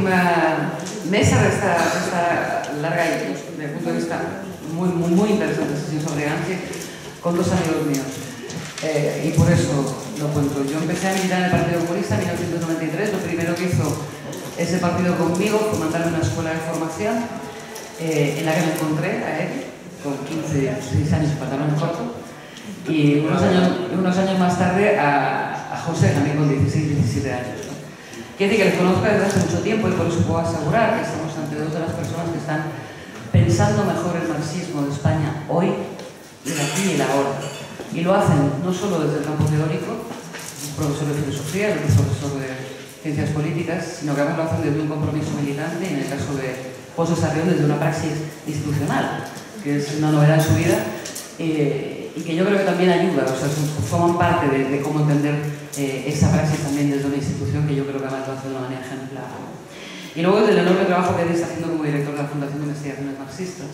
última mesa de esta larga y, desde el punto de vista muy interesante sesión sobre Gramsci con dos amigos míos. Y por eso lo cuento. Yo empecé a militar en el Partido Comunista en 1993. Lo primero que hizo ese partido conmigo fue mandarme a una escuela de formación en la que me encontré a él con 16 años, pantalón corto, y unos años más tarde a José, también con 16, 17 años. Quiere decir que les conozco desde hace mucho tiempo y por eso puedo asegurar que estamos ante dos de las personas que están pensando mejor el marxismo de España hoy, y el aquí y el ahora. Y lo hacen no solo desde el campo teórico, un profesor de filosofía, otro profesor de ciencias políticas, sino que además lo hacen desde un compromiso militante y en el caso de José Sarrión desde una praxis institucional, que es una novedad en su vida y que yo creo que también ayuda, o sea, forman parte de cómo entender esa praxis también desde una institución que yo creo que además lo hace de una manera ejemplar. Y luego desde el enorme trabajo que él está haciendo como director de la Fundación de Investigaciones Marxistas,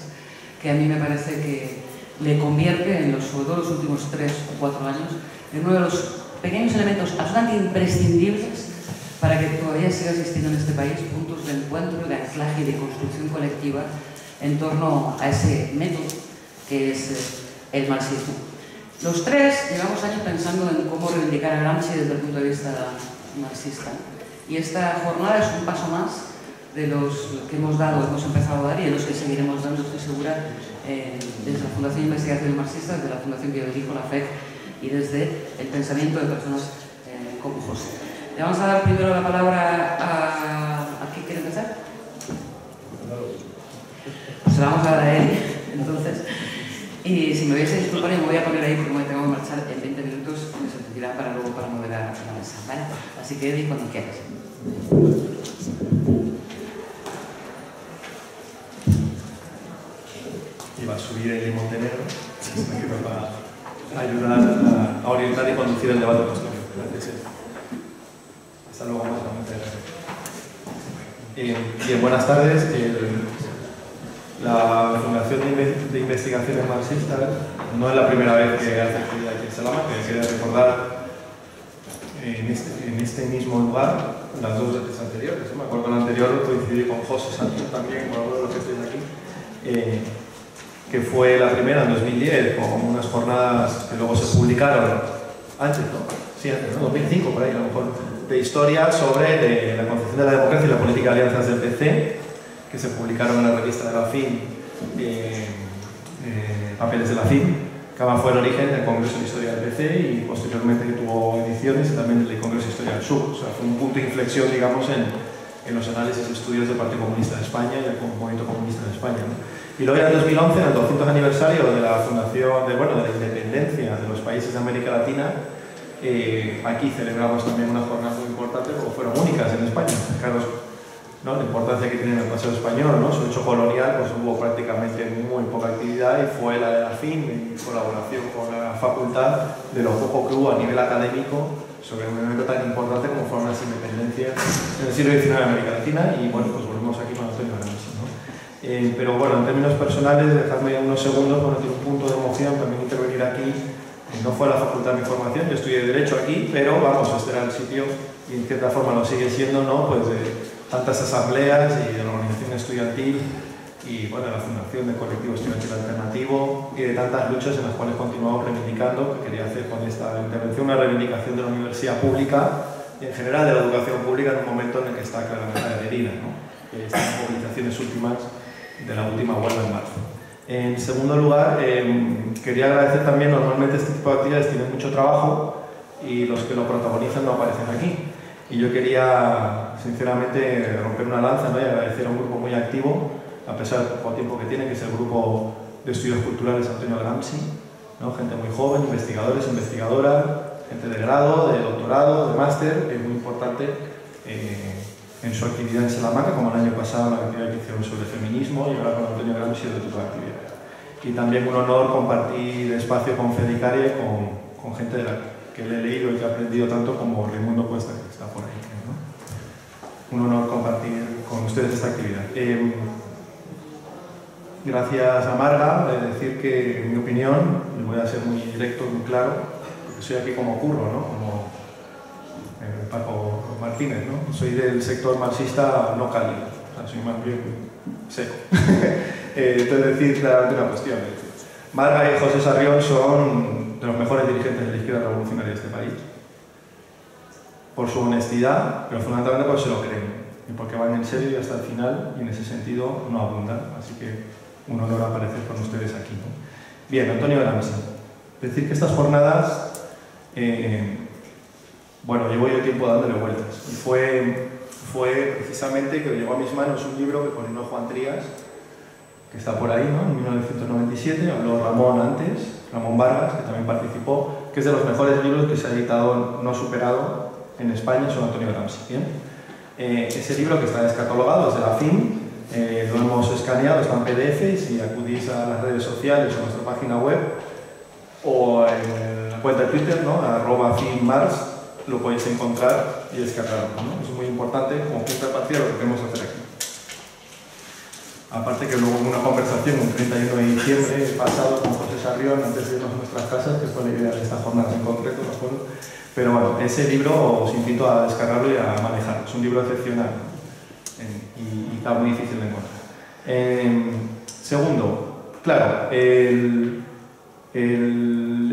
que a mí me parece que le convierte, sobre todo los últimos 3 o 4 años, en uno de los pequeños elementos absolutamente imprescindibles para que todavía siga existiendo en este país puntos de encuentro, de anclaje y de construcción colectiva en torno a ese método que es el marxismo. Los tres llevamos años pensando en cómo reivindicar a Gramsci desde el punto de vista marxista. Y esta jornada es un paso más de los que hemos empezado a dar y de los que seguiremos dando, estoy segura, desde la Fundación de Investigaciones Marxistas, desde la Fundación que yo dirijo, la FEC, y desde el pensamiento de personas como José. Le vamos a dar primero la palabra a ¿quién quiere empezar? Pues la vamos a dar a él, entonces. Y si me vais a disculpar, yo me voy a poner ahí porque me tengo que marchar en 20 minutos, que se servirá para luego para mover a la mesa, ¿vale? Así que Eddie, cuando quieras. Iba a subir el Montenegro, que me va a ayudar a orientar y conducir el debate posterior. Gracias. Hasta luego, más bien, buenas tardes. La Fundación de Investigaciones Marxistas no es la primera vez que hace actividad aquí en Salamanca, que quería recordar en este mismo lugar las dos veces anteriores. Me acuerdo que la anterior coincidí con José Sánchez también, con algunos de los que estoy aquí, que fue la primera en 2010, con unas jornadas que luego se publicaron antes, ¿no? Sí, antes, ¿no? 2005, por ahí a lo mejor, de historia sobre la concepción de la democracia y la política de alianzas del PC, que se publicaron en la revista de la FIN, Papeles de la FIN, que además fue el origen del Congreso de Historia del PC y posteriormente que tuvo ediciones y también del Congreso de Historia del Sur. O sea, fue un punto de inflexión, digamos, en los análisis y estudios del Partido Comunista de España y del movimiento comunista de España, ¿no? Y luego ya en 2011, en el 200 aniversario de la fundación, de la independencia de los países de América Latina, aquí celebramos también una jornada muy importante, porque fueron únicas en España. Fijaros, ¿no?, la importancia que tiene el paseo español, ¿no? Su hecho colonial, pues hubo prácticamente muy poca actividad y fue la de la FIN, en colaboración con la facultad, de lo poco que hubo a nivel académico sobre un evento tan importante como fueron las independencias en el siglo XIX de América Latina. Y bueno, pues volvemos aquí con Antonio Gramsci, ¿no? Pero bueno, en términos personales, dejadme unos segundos, bueno, tiene un punto de emoción también intervenir aquí. No fue la facultad de mi formación, yo estudié Derecho aquí, pero vamos, este era el sitio y en cierta forma lo sigue siendo, ¿no?, pues de tantas asambleas y de la organización estudiantil y bueno, la fundación del colectivo estudiantil alternativo y de tantas luchas en las cuales continuamos reivindicando, que quería hacer con esta intervención una reivindicación de la universidad pública y en general de la educación pública en un momento en el que está claramente agredida, ¿no? Estas movilizaciones últimas de la última huelga en marzo. En segundo lugar, quería agradecer también, normalmente este tipo de actividades tienen mucho trabajo y los que lo protagonizan no aparecen aquí. Y yo quería, sinceramente, romper una lanza, ¿no?, y agradecer a un grupo muy activo, a pesar del poco tiempo que tiene, que es el Grupo de Estudios Culturales Antonio Gramsci, ¿no? Gente muy joven, investigadores, investigadoras, gente de grado, de doctorado, de máster, que es muy importante en su actividad en Salamanca, como el año pasado la actividad que hicieron sobre feminismo y ahora con Antonio Gramsci de tipo de actividades. Y también un honor compartir espacio con Fedicaria y con gente de la que le he leído y que he aprendido tanto como Raimundo Cuesta, que está por ahí, ¿no? Un honor compartir con ustedes esta actividad. Gracias a Marga, decir que, en mi opinión, y voy a ser muy directo, muy claro, porque soy aquí como curro, ¿no?, como Paco Martínez, ¿no? Soy del sector marxista no cálido, o sea, soy más bien seco. Entonces, decir claramente una cuestión. Marga y José Sarrión son de los mejores dirigentes de la izquierda revolucionaria de este país, por su honestidad, pero fundamentalmente porque se lo creen, y porque van en serio y hasta el final, y en ese sentido no abundan. Así que un honor aparecer con ustedes aquí, ¿no? Bien, Antonio Gramsci. Decir que estas jornadas, bueno, llevo yo tiempo dándole vueltas, y fue precisamente que llegó a mis manos un libro que coordinó Juan Trías, que está por ahí, ¿no? En 1997, habló Ramón antes, Ramón Vargas, que también participó, que es de los mejores libros que se ha editado no superado en España sobre Antonio Gramsci. ¿Bien? Ese libro, que está descatalogado desde la FIN, lo hemos escaneado, está en PDF, y si acudís a las redes sociales o a nuestra página web o en la cuenta de Twitter, ¿no? @finmars, lo podéis encontrar y descargarlo, ¿no? Es muy importante como punto de partida lo que queremos hacer aquí. Aparte que luego hubo una conversación un 31 de diciembre pasado con José Sarrión antes de irnos a nuestras casas, que fue la idea de esta jornada en concreto, ¿de acuerdo? Pero bueno, ese libro os invito a descargarlo y a manejarlo. Es un libro excepcional y está muy difícil de encontrar. Segundo, claro,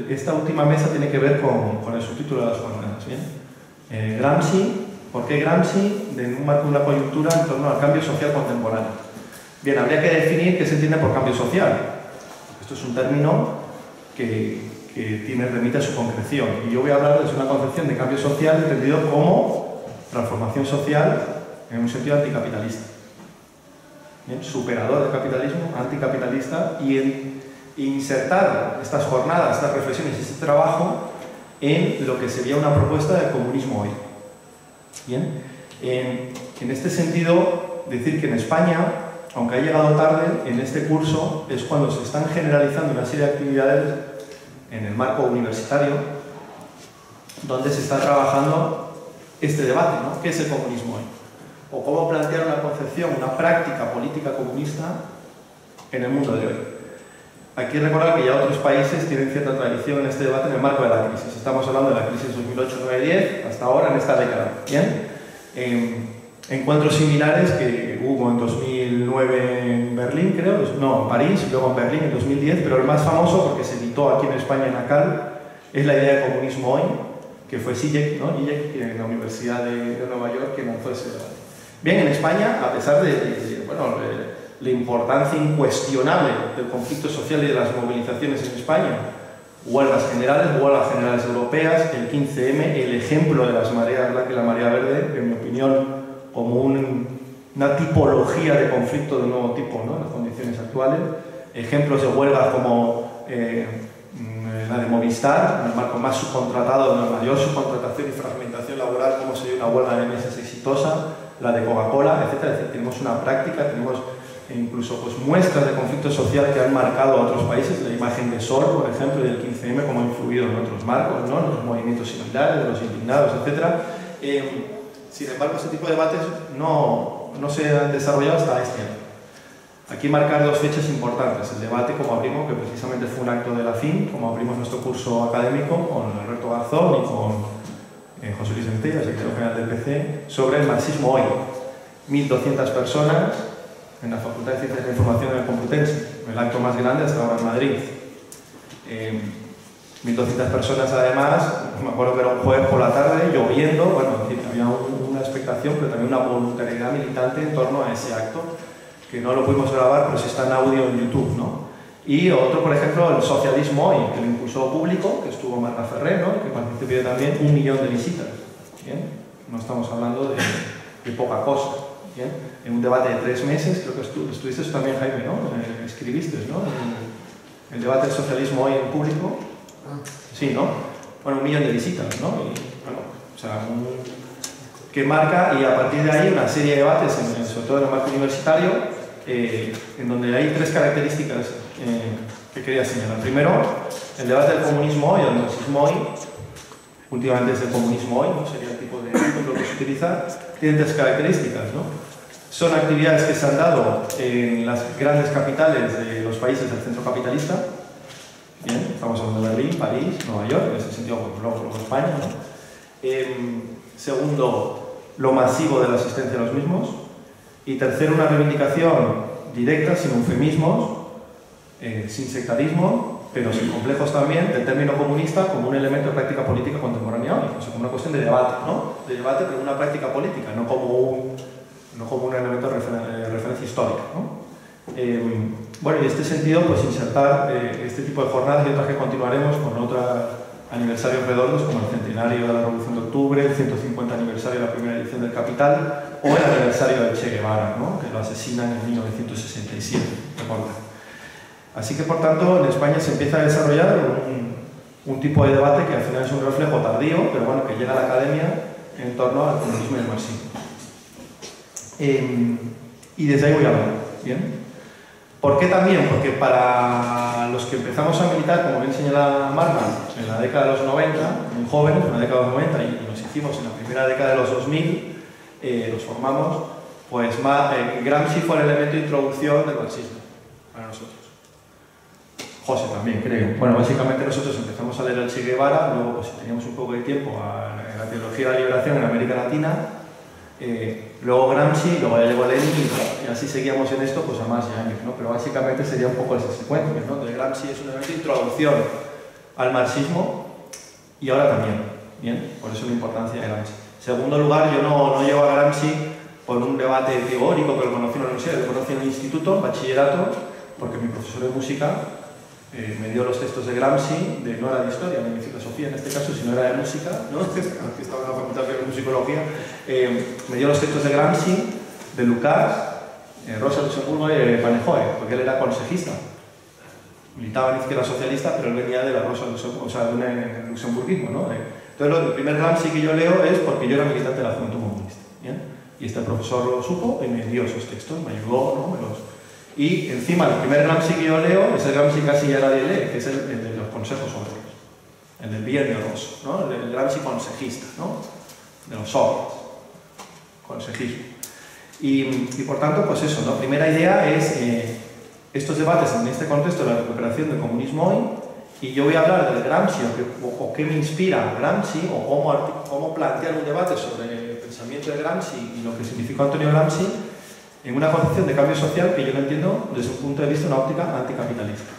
esta última mesa tiene que ver con el subtítulo de las jornadas. ¿Bien? Gramsci, ¿por qué Gramsci? En un marco de una coyuntura en torno al cambio social contemporáneo. Bien, habría que definir qué se entiende por cambio social. Esto es un término que remite a su concreción. Y yo voy a hablar desde una concepción de cambio social entendido como transformación social en un sentido anticapitalista. ¿Bien? Superador del capitalismo, anticapitalista, y insertar estas jornadas, estas reflexiones y este trabajo en lo que sería una propuesta del comunismo hoy. ¿Bien? En este sentido, decir que en España, aunque ha llegado tarde, en este curso es cuando se están generalizando una serie de actividades en el marco universitario donde se está trabajando este debate, ¿no? ¿Qué es el comunismo hoy? O cómo plantear una concepción, una práctica política comunista en el mundo de hoy. Hay que recordar que ya otros países tienen cierta tradición en este debate en el marco de la crisis. Estamos hablando de la crisis 2008-2010 hasta ahora en esta década. ¿Bien? Encuentros similares que hubo en 2009 en Berlín, creo, no, en París, luego en Berlín en 2010, pero el más famoso, porque se editó aquí en España en ACAL, es la idea de comunismo hoy, que fue Zizek, ¿no? Zizek, en la Universidad de Nueva York, que lanzó ese debate. Bien, en España, a pesar de la importancia incuestionable del conflicto social y de las movilizaciones en España, huelgas generales europeas, el 15M, el ejemplo de las mareas blancas y la marea verde, en mi opinión, como una tipología de conflicto de nuevo tipo, ¿no? En las condiciones actuales. Ejemplos de huelgas como la de Movistar, en el marco más subcontratado, de la mayor subcontratación y fragmentación laboral, como sería una huelga de mesas exitosa, la de Coca-Cola, etc. Es decir, tenemos una práctica, tenemos incluso pues, muestras de conflicto social que han marcado a otros países, la imagen de Sol, por ejemplo, y del 15M, como ha influido en otros marcos, ¿no? En los movimientos similares, de los indignados, etc. Sin embargo, este tipo de debates no se han desarrollado hasta este año. Aquí marcar dos fechas importantes. El debate, como abrimos, que precisamente fue un acto de la FIN, como abrimos nuestro curso académico con Alberto Garzón y con José Luis Centella, secretario general del PC, sobre el marxismo hoy. 1.200 personas en la Facultad de Ciencias de la Información de la Complutense, el acto más grande hasta ahora en Madrid. 1.200 personas además, me acuerdo que era un jueves por la tarde, lloviendo, bueno, había una expectación, pero también una voluntariedad militante en torno a ese acto, que no lo pudimos grabar, pero sí está en audio en YouTube, ¿no? Y otro, por ejemplo, el socialismo hoy, el impulso público, que estuvo Marta Ferrer, ¿no? Que participó también 1 millón de visitas, ¿bien? No estamos hablando de poca cosa, ¿bien? En un debate de 3 meses, creo que estuviste también, Jaime, ¿no? Escribiste, ¿no? El debate del socialismo hoy en público. Sí, ¿no? Bueno, 1 millón de visitas, ¿no? Y, bueno, o sea, que marca, y a partir de ahí una serie de debates, sobre todo en el marco universitario, en donde hay 3 características que quería señalar. Primero, el debate del comunismo hoy, o del marxismo hoy, últimamente es el comunismo hoy, ¿no? Sería el tipo de ejemplo que se utiliza, tiene 3 características, ¿no? Son actividades que se han dado en las grandes capitales de los países del centro capitalista. Bien, estamos hablando de Berlín, París, Nueva York, en ese sentido, pues, luego España, ¿no? Segundo, lo masivo de la asistencia a los mismos. Y tercero, una reivindicación directa, sin eufemismos, sin sectarismo, pero sin complejos también, del término comunista como un elemento de práctica política contemporánea hoy. O sea, como una cuestión de debate, ¿no? De debate, pero una práctica política, no como un elemento de referencia histórica, ¿no? Bueno, y en este sentido, pues insertar este tipo de jornadas y otras que continuaremos con otros aniversarios redondos, como el centenario de la Revolución de Octubre, el 150 aniversario de la primera edición del Capital, o el aniversario del Che Guevara, ¿no? Que lo asesinan en 1967, recordad. Así que, por tanto, en España se empieza a desarrollar un tipo de debate que al final es un reflejo tardío, pero bueno, que llega a la academia en torno al comunismo y al marxismo. Y desde ahí voy a hablar, ¿bien? ¿Por qué también? Porque para los que empezamos a militar, como bien señala Marta, en la década de los 90, muy jóvenes, en la década de los 90, y nos hicimos en la primera década de los 2000, los formamos, pues Gramsci fue el elemento de introducción del marxismo para nosotros. José también, creo. Bueno, básicamente nosotros empezamos a leer al Che Guevara, luego pues si teníamos un poco de tiempo a la teología de la liberación en América Latina, luego Gramsci, luego ya llegó Lenin y así seguíamos en esto pues a más de años, ¿no? Pero básicamente sería un poco esa secuencia, ¿no? De Gramsci es un elemento de introducción al marxismo y ahora también, ¿bien? Por eso la importancia de Gramsci. En segundo lugar, yo no llevo a Gramsci por un debate teórico que lo conocí en la universidad, lo conocí en el instituto, bachillerato, porque mi profesor de música me dio los textos de Gramsci, no era de historia ni de filosofía en este caso, sino era de música, ¿no? Aquí estaba en la facultad de musicología. Me dio los textos de Gramsci, de Lucas, Rosa Luxemburgo y Panejoe, porque él era consejista. Militaba en izquierda socialista, pero él venía de la Rosa Luxemburgo, o sea, de un luxemburguismo, ¿no? Entonces, el primer Gramsci que yo leo es porque yo era militante de la Juventud Comunista, ¿bien? Y este profesor lo supo y me dio esos textos, me ayudó, ¿no? Y encima, el primer Gramsci que yo leo es el Gramsci que casi ya nadie lee, que es el de los consejos obreros, el del bienio roso, ¿no? El Gramsci consejista, ¿no? De los obreros, consejismo. Y por tanto, pues eso, ¿no? Primera idea es estos debates en este contexto de la recuperación del comunismo hoy, y yo voy a hablar del Gramsci, o qué me inspira Gramsci, o cómo plantear un debate sobre el pensamiento de Gramsci y lo que significó Antonio Gramsci, en una concepción de cambio social que yo lo entiendo desde un punto de vista, una óptica anticapitalista,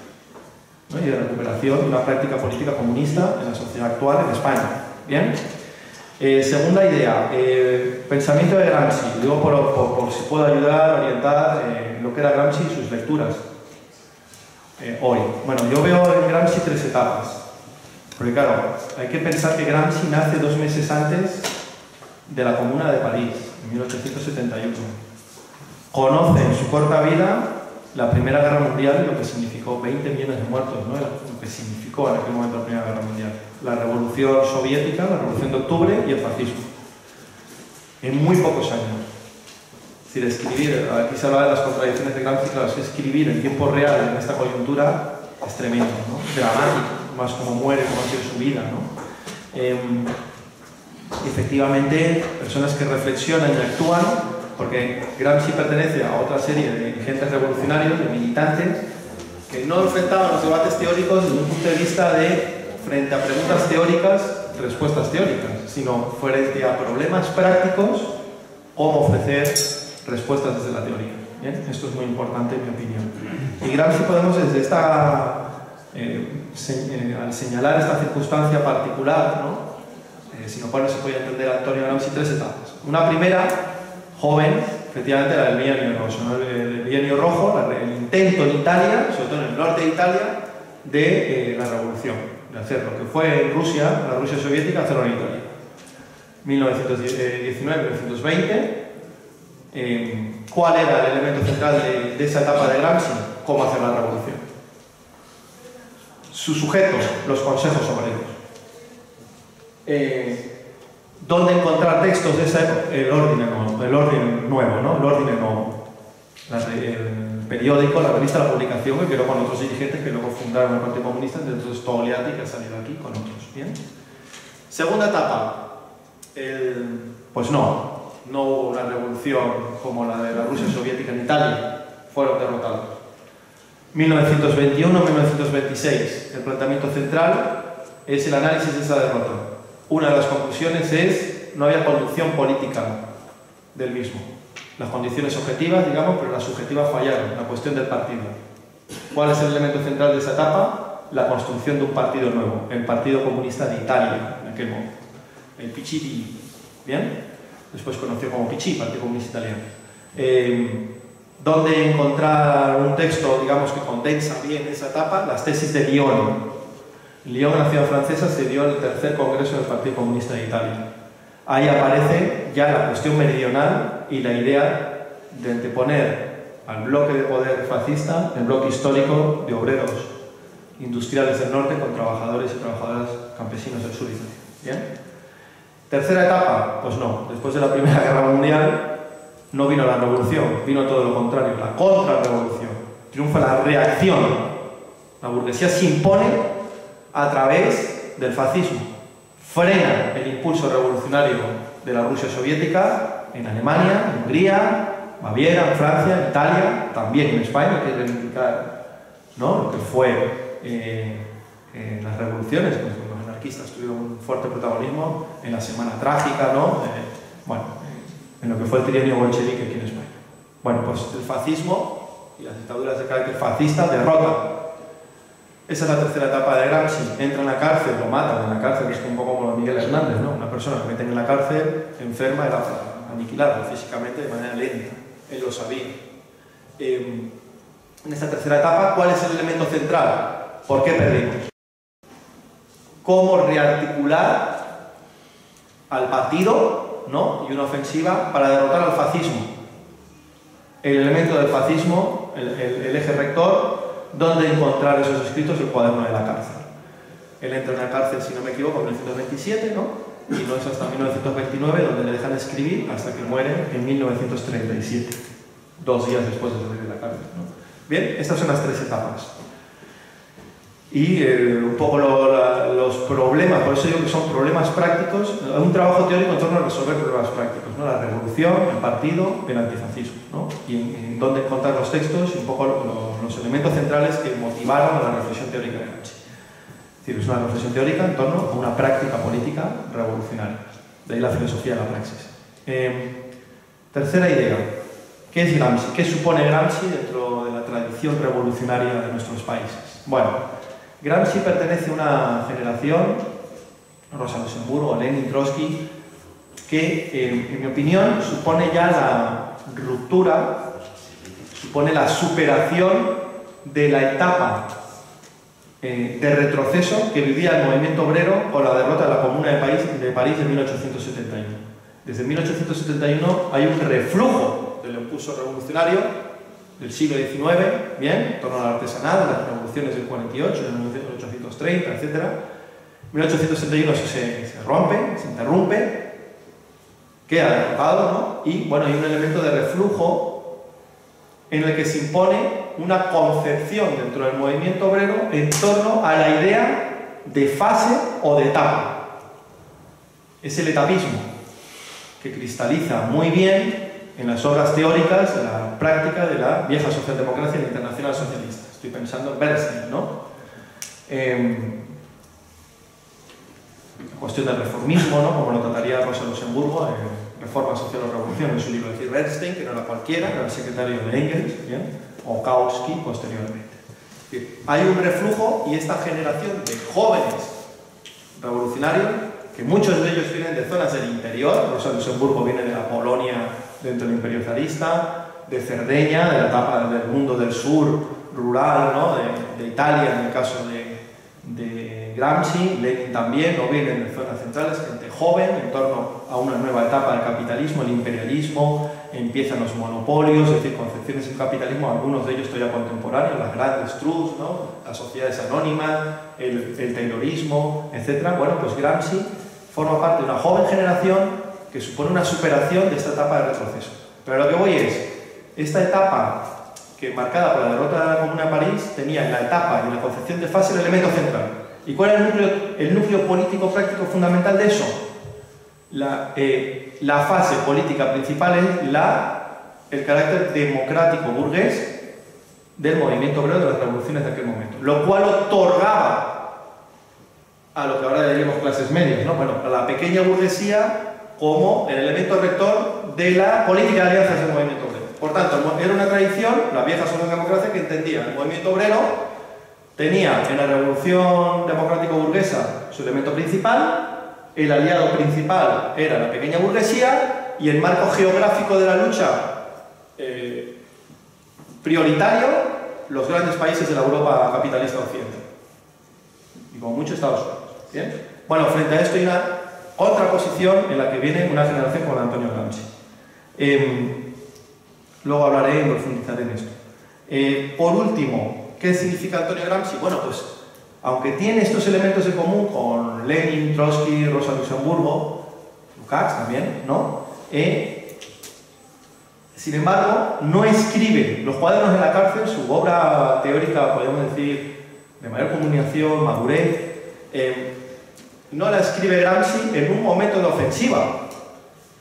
¿no? Y de recuperación de una práctica política comunista en la sociedad actual en España. ¿Bien? Segunda idea, pensamiento de Gramsci. Digo por si puedo ayudar, orientar lo que era Gramsci y sus lecturas hoy. Bueno, yo veo en Gramsci tres etapas. Porque claro, hay que pensar que Gramsci nace 2 meses antes de la Comuna de París, en 1871. Conoce en su corta vida la Primera Guerra Mundial y lo que significó 20 millones de muertos, ¿no? Lo que significó en aquel momento la Primera Guerra Mundial. La Revolución Soviética, la Revolución de Octubre y el fascismo. En muy pocos años. Es decir, escribir, aquí se habla de las contradicciones de Gramsci, claro, es que escribir en tiempo real en esta coyuntura es tremendo, ¿no? Dramático, más como muere, como ha sido su vida, ¿no? Efectivamente, personas que reflexionan y actúan, porque Gramsci pertenece a otra serie de dirigentes revolucionarios, de militantes, que no enfrentaban los debates teóricos desde un punto de vista de, frente a preguntas teóricas, respuestas teóricas, sino frente a problemas prácticos, cómo ofrecer respuestas desde la teoría. ¿Bien? Esto es muy importante en mi opinión. Y Gramsci podemos desde esta, al señalar esta circunstancia particular, ¿no? Sin lo cual no se puede entender a Antonio Gramsci 3 etapas. Una primera, joven, efectivamente la del bienio rojo, ¿no? El bienio rojo, el intento en Italia, sobre todo en el norte de Italia, de la revolución, de hacer lo que fue en Rusia, la Rusia soviética, hacerlo en Italia. 1919-1920. ¿Cuál era el elemento central de esa etapa de Gramsci? ¿Cómo hacer la revolución? Su sujeto, los consejos obreros. ¿Dónde encontrar textos de esa época? El orden nuevo, ¿no? El orden nuevo. El periódico, la revista, la publicación, que quedó con otros dirigentes que luego fundaron el Partido Comunista, entonces Togliatti, que ha salido aquí con otros. ¿Bien? Segunda etapa. Pues no hubo una revolución como la de la Rusia soviética en Italia, fueron derrotados. 1921-1926, el planteamiento central es el análisis de esa derrota. Una de las conclusiones es no había conducción política del mismo. Las condiciones objetivas, digamos, pero las subjetivas fallaron, la cuestión del partido. ¿Cuál es el elemento central de esa etapa? La construcción de un partido nuevo, el Partido Comunista de Italia, en aquel momento, el PCI, ¿bien? Después conocido como PCI, Partido Comunista Italiano. Donde encontrar un texto, digamos, que condensa bien esa etapa, las tesis de Lyon. En Lyon, en la ciudad francesa, se dio el tercer congreso del Partido Comunista de Italia. Ahí aparece ya la cuestión meridional y la idea de anteponer al bloque de poder fascista el bloque histórico de obreros industriales del norte con trabajadores y trabajadoras campesinos del sur de Italia. ¿Bien? Tercera etapa, pues no. Después de la Primera Guerra Mundial no vino la revolución, vino todo lo contrario, la contrarrevolución. Triunfa la reacción. La burguesía se impone a través del fascismo. Frena el impulso revolucionario de la Rusia soviética en Alemania, en Hungría, Baviera, en Francia, en Italia, también en España, hay que reivindicar, ¿no?, lo que fue las revoluciones, pues los anarquistas tuvieron un fuerte protagonismo en la Semana Trágica, ¿no? En lo que fue el trienio bolchevique aquí en España. Bueno, pues el fascismo y las dictaduras de carácter fascista derrotan. Esa es la tercera etapa de Gramsci. Entra en la cárcel, lo matan en la cárcel, es un poco como Miguel Hernández, ¿no? Una persona que meten en la cárcel, enferma, era para aniquilarlo físicamente de manera lenta. Él lo sabía. En esta tercera etapa, ¿cuál es el elemento central? ¿Por qué perdimos? ¿Cómo rearticular al partido, ¿no?, y una ofensiva para derrotar al fascismo? El elemento del fascismo, el eje rector, ¿dónde encontrar esos escritos? El cuaderno de la cárcel. Él entra en la cárcel, si no me equivoco, en 1927, ¿no? Y no es hasta 1929 donde le dejan escribir hasta que muere en 1937, 2 días después de salir de la cárcel, ¿no? Bien, estas son las 3 etapas. Y un poco los problemas, por eso digo que son problemas prácticos, un trabajo teórico en torno a resolver problemas prácticos, ¿no? La revolución, el partido, el antifascismo, ¿no? Y en dónde encontrar los textos y un poco los elementos centrales que motivaron a la reflexión teórica de Gramsci. Es decir, es una reflexión teórica en torno a una práctica política revolucionaria. De ahí la filosofía de la praxis. Tercera idea. ¿Qué es Gramsci? ¿Qué supone Gramsci dentro de la tradición revolucionaria de nuestros países? Bueno, Gramsci pertenece a una generación, Rosa Luxemburgo, Lenin, Trotsky, que, en mi opinión, supone ya la ruptura, supone la superación de la etapa de retroceso que vivía el movimiento obrero con la derrota de la Comuna de París de 1871. Desde 1871 hay un reflujo del impulso revolucionario del siglo XIX, bien, en torno a la artesanal, las revoluciones del 48, del 1830, etc. En 1861 se rompe, se interrumpe, queda derrotado, ¿no? Y bueno, hay un elemento de reflujo en el que se impone una concepción dentro del movimiento obrero en torno a la idea de fase o de etapa. Es el etapismo, que cristaliza muy bien en las obras teóricas de la práctica de la vieja socialdemocracia y la internacional socialista. Estoy pensando en Bernstein, ¿no? La cuestión del reformismo, ¿no?, como lo trataría Rosa Luxemburgo en Reforma Social o Revolución, en su libro. Es decir, Bernstein, que no era cualquiera, era el secretario de Engels, ¿bien?, o Kautsky posteriormente. Es decir, hay un reflujo y esta generación de jóvenes revolucionarios, que muchos de ellos vienen de zonas del interior. Rosa Luxemburgo viene de la Polonia dentro del Imperio zarista, de Cerdeña, de la etapa del mundo del sur rural, ¿no?, de Italia, en el caso de Gramsci. Lenin también, no vienen de zonas centrales, gente joven, en torno a una nueva etapa del capitalismo, el imperialismo, empiezan los monopolios, es decir, concepciones del capitalismo, algunos de ellos todavía contemporáneos, las grandes trusts, ¿no?, las sociedades anónimas, el taylorismo, etc. Bueno, pues Gramsci forma parte de una joven generación que supone una superación de esta etapa de retroceso. Pero lo que voy es, esta etapa que marcada por la derrota de la Comuna de París tenía en la etapa y en la concepción de fase el elemento central. ¿Y cuál es el núcleo político práctico fundamental de eso? La fase política principal es el carácter democrático burgués del movimiento obrero de las revoluciones de aquel momento, lo cual otorgaba a lo que ahora diríamos clases medias, ¿no? Bueno, a la pequeña burguesía como el elemento rector de la política de alianzas del movimiento obrero. Por tanto, era una tradición, la vieja socialdemocracia, que entendía el movimiento obrero tenía en la revolución democrático-burguesa su elemento principal, el aliado principal era la pequeña burguesía y el marco geográfico de la lucha prioritario, los grandes países de la Europa capitalista occidental. Y como mucho Estados Unidos. ¿Bien? Bueno, frente a esto hay una otra posición en la que viene una generación como Antonio Gramsci. Luego hablaré y profundizaré en esto. Por último, ¿qué significa Antonio Gramsci? Bueno, pues, aunque tiene estos elementos en común con Lenin, Trotsky, Rosa Luxemburgo, Lukács también, ¿no? Sin embargo, no escribe los cuadernos de la cárcel, su obra teórica, podemos decir, de mayor comunicación, madurez, no la escribe Gramsci en un momento de ofensiva.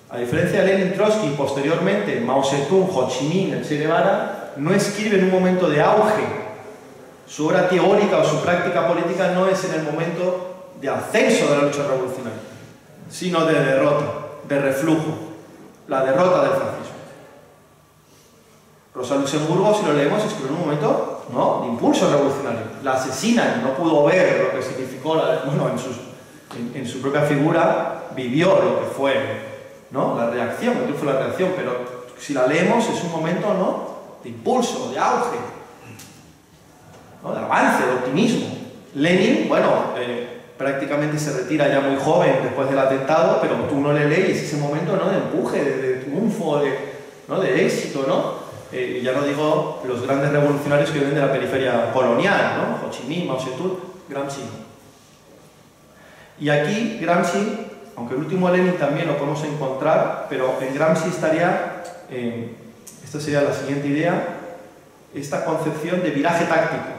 A diferencia de Lenin, Trotsky, posteriormente Mao Zedong, Ho Chi Minh, el Che Guevara, no escribe en un momento de auge. Su obra teórica o su práctica política no es en el momento de ascenso de la lucha revolucionaria, sino de derrota, de reflujo, la derrota del fascismo. Rosa Luxemburgo, si lo leemos, escribe en un momento, ¿no?, de impulso revolucionario. La asesinan, no pudo ver lo que significó, bueno, en su propia figura vivió lo que fue, ¿no?, la reacción, el triunfo de la reacción, pero si la leemos es un momento, ¿no?, de impulso, de auge, ¿no?, de avance, de optimismo. Lenin, bueno, prácticamente se retira ya muy joven después del atentado, pero tú no le lees ese momento, ¿no?, de empuje, de triunfo, ¿no?, de éxito, ¿no? Ya no digo los grandes revolucionarios que vienen de la periferia colonial, ¿no?, Ho Chi Minh, Mao Zedong, Gramsci. Y aquí Gramsci, aunque el último Lenin también lo podemos encontrar, pero en Gramsci estaría, esta sería la siguiente idea, esta concepción de viraje táctico,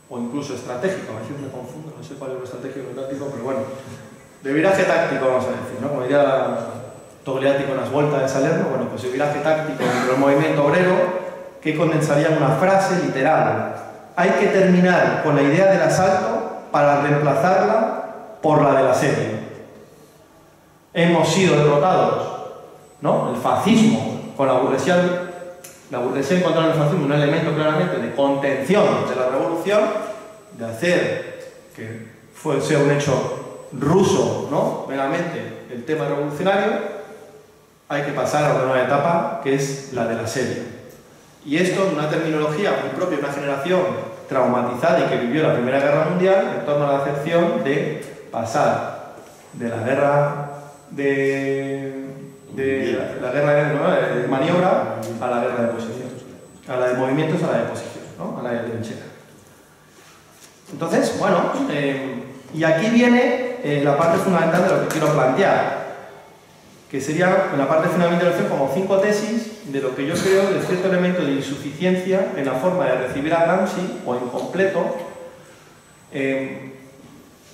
o incluso estratégico, a veces me confundo, no sé cuál es lo estratégico y lo táctico, pero bueno, de viraje táctico vamos a decir, ¿no?, como diría Togliatti con las vueltas de Salerno, bueno, pues el viraje táctico dentro del movimiento obrero, que condensaría en una frase literal: hay que terminar con la idea del asalto para reemplazarla por la del asedio. Hemos sido derrotados, ¿no?, el fascismo, con la burguesía encontró en el fascismo un elemento claramente de contención de la revolución, de hacer que sea un hecho ruso, ¿no?, meramente el tema revolucionario. Hay que pasar a una nueva etapa, que es la del asedio. Y esto, una terminología muy propia de una generación traumatizada y que vivió la Primera Guerra Mundial, en torno a la acepción de pasar de la guerra de maniobra a la guerra de posición, a la de movimientos, a la de posición, ¿no?, a la de trinchera. Entonces, bueno, y aquí viene la parte fundamental de lo que quiero plantear, que sería en la parte final de mi intervención como 5 tesis de lo que yo creo de cierto elemento de insuficiencia en la forma de recibir a Gramsci, o incompleto,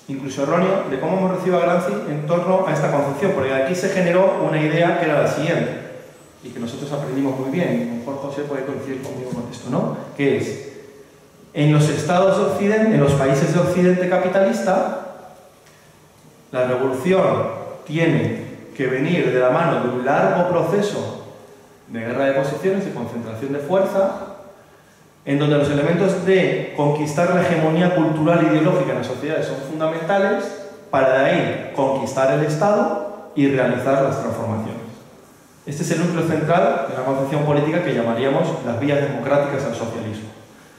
incluso erróneo, de cómo hemos recibido a Gramsci en torno a esta concepción, porque aquí se generó una idea que era la siguiente, y que nosotros aprendimos muy bien, y a lo mejor José puede coincidir conmigo con esto, ¿no?, que es, en los estados de Occidente, en los países de Occidente capitalista, la revolución tiene que venir de la mano de un largo proceso de guerra de posiciones, de concentración de fuerza, en donde los elementos de conquistar la hegemonía cultural e ideológica en las sociedades son fundamentales, para de ahí conquistar el Estado y realizar las transformaciones. Este es el núcleo central de una concepción política que llamaríamos las vías democráticas al socialismo,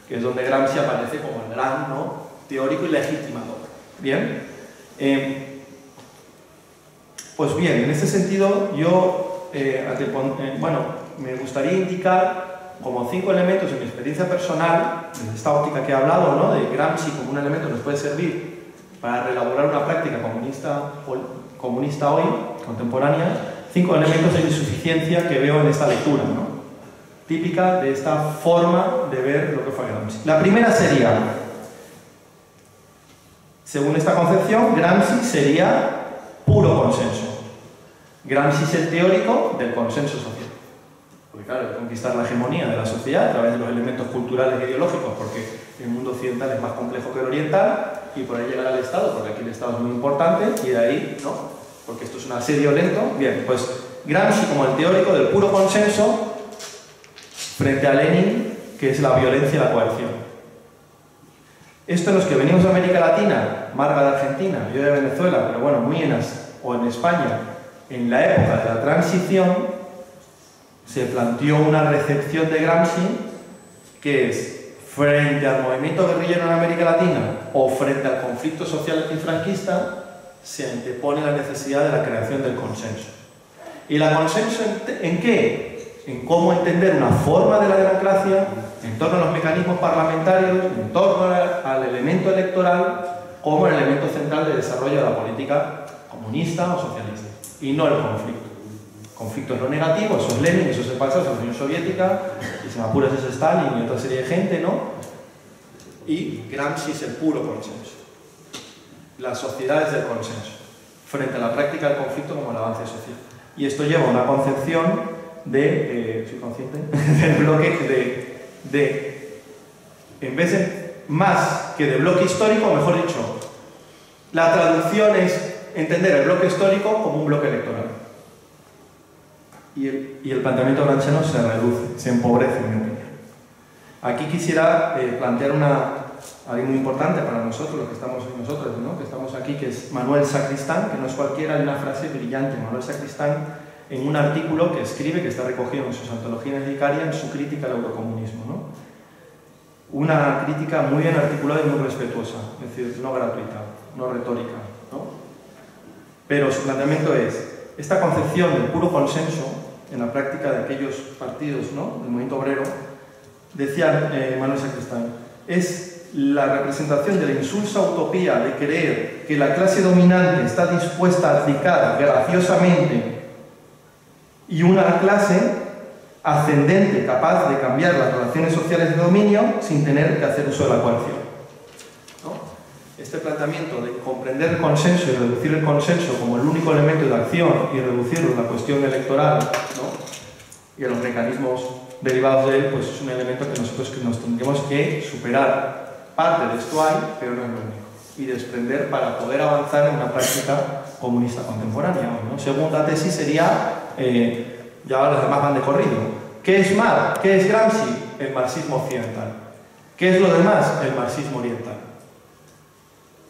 que es donde Gramsci aparece como el gran, ¿no?, teórico y legitimador. Bien. Pues bien, en este sentido yo, bueno, me gustaría indicar como 5 elementos en mi experiencia personal, desde esta óptica que he hablado, ¿no?, de Gramsci como un elemento que nos puede servir para reelaborar una práctica comunista hoy, contemporánea, 5 elementos de insuficiencia que veo en esta lectura, ¿no?, típica de esta forma de ver lo que fue Gramsci. La primera sería, según esta concepción, Gramsci sería puro consenso. Gramsci es el teórico del consenso social. Porque claro, hay que conquistar la hegemonía de la sociedad a través de los elementos culturales e ideológicos, porque el mundo occidental es más complejo que el oriental, y por ahí llegar al Estado, porque aquí el Estado es muy importante, y de ahí, ¿no?, porque esto es un asedio lento. Bien, pues Gramsci como el teórico del puro consenso frente a Lenin, que es la violencia y la coerción. Esto los que venimos de América Latina, Marga de Argentina, yo de Venezuela, pero bueno, o en España, en la época de la transición, se planteó una recepción de Gramsci que es frente al movimiento guerrillero en América Latina o frente al conflicto social antifranquista, se antepone la necesidad de la creación del consenso. ¿Y la consenso en qué? En cómo entender una forma de la democracia en torno a los mecanismos parlamentarios, en torno al elemento electoral como el elemento central de desarrollo de la política comunista o socialista, y no el conflicto. El conflicto es lo negativo, eso es Lenin, eso se pasa a la Unión Soviética, y se me apuras es Stalin y otra serie de gente, ¿no? Y Gramsci es el puro consenso. Las sociedades del consenso, frente a la práctica del conflicto como el avance social. Y esto lleva a una concepción de, soy consciente, del bloque en vez de más que de bloque histórico, mejor dicho, la traducción es entender el bloque histórico como un bloque electoral. Y el planteamiento gramsciano se reduce, se empobrece, en mi opinión. Aquí quisiera plantear algo muy importante para nosotros, los que estamos nosotros, ¿no? Que estamos aquí, que es Manuel Sacristán, que no es cualquiera, hay una frase brillante. Manuel Sacristán, en un artículo que escribe, que está recogido en sus antologías Icaria, en su crítica al eurocomunismo, ¿no? Una crítica muy bien articulada y muy respetuosa, es decir, no gratuita, no retórica, ¿no? Pero su planteamiento es, esta concepción del puro consenso en la práctica de aquellos partidos, ¿no?, del movimiento obrero, decía Manuel Sacristán, es la representación de la insulsa utopía de creer que la clase dominante está dispuesta a abdicar graciosamente y una clase ascendente capaz de cambiar las relaciones sociales de dominio sin tener que hacer uso de la coerción, ¿no? Este planteamiento de comprender el consenso y reducir el consenso como el único elemento de acción y reducirlo a la cuestión electoral, ¿no?, y a los mecanismos derivados de él, pues es un elemento que nosotros nos tendríamos que superar. Parte de esto hay, pero no es lo único, y desprender para poder avanzar en una práctica comunista contemporánea, ¿no? Segunda tesis sería, ya las demás van de corrido, ¿qué es Marx? ¿Qué es Gramsci? El marxismo occidental. ¿Qué es lo demás? El marxismo oriental.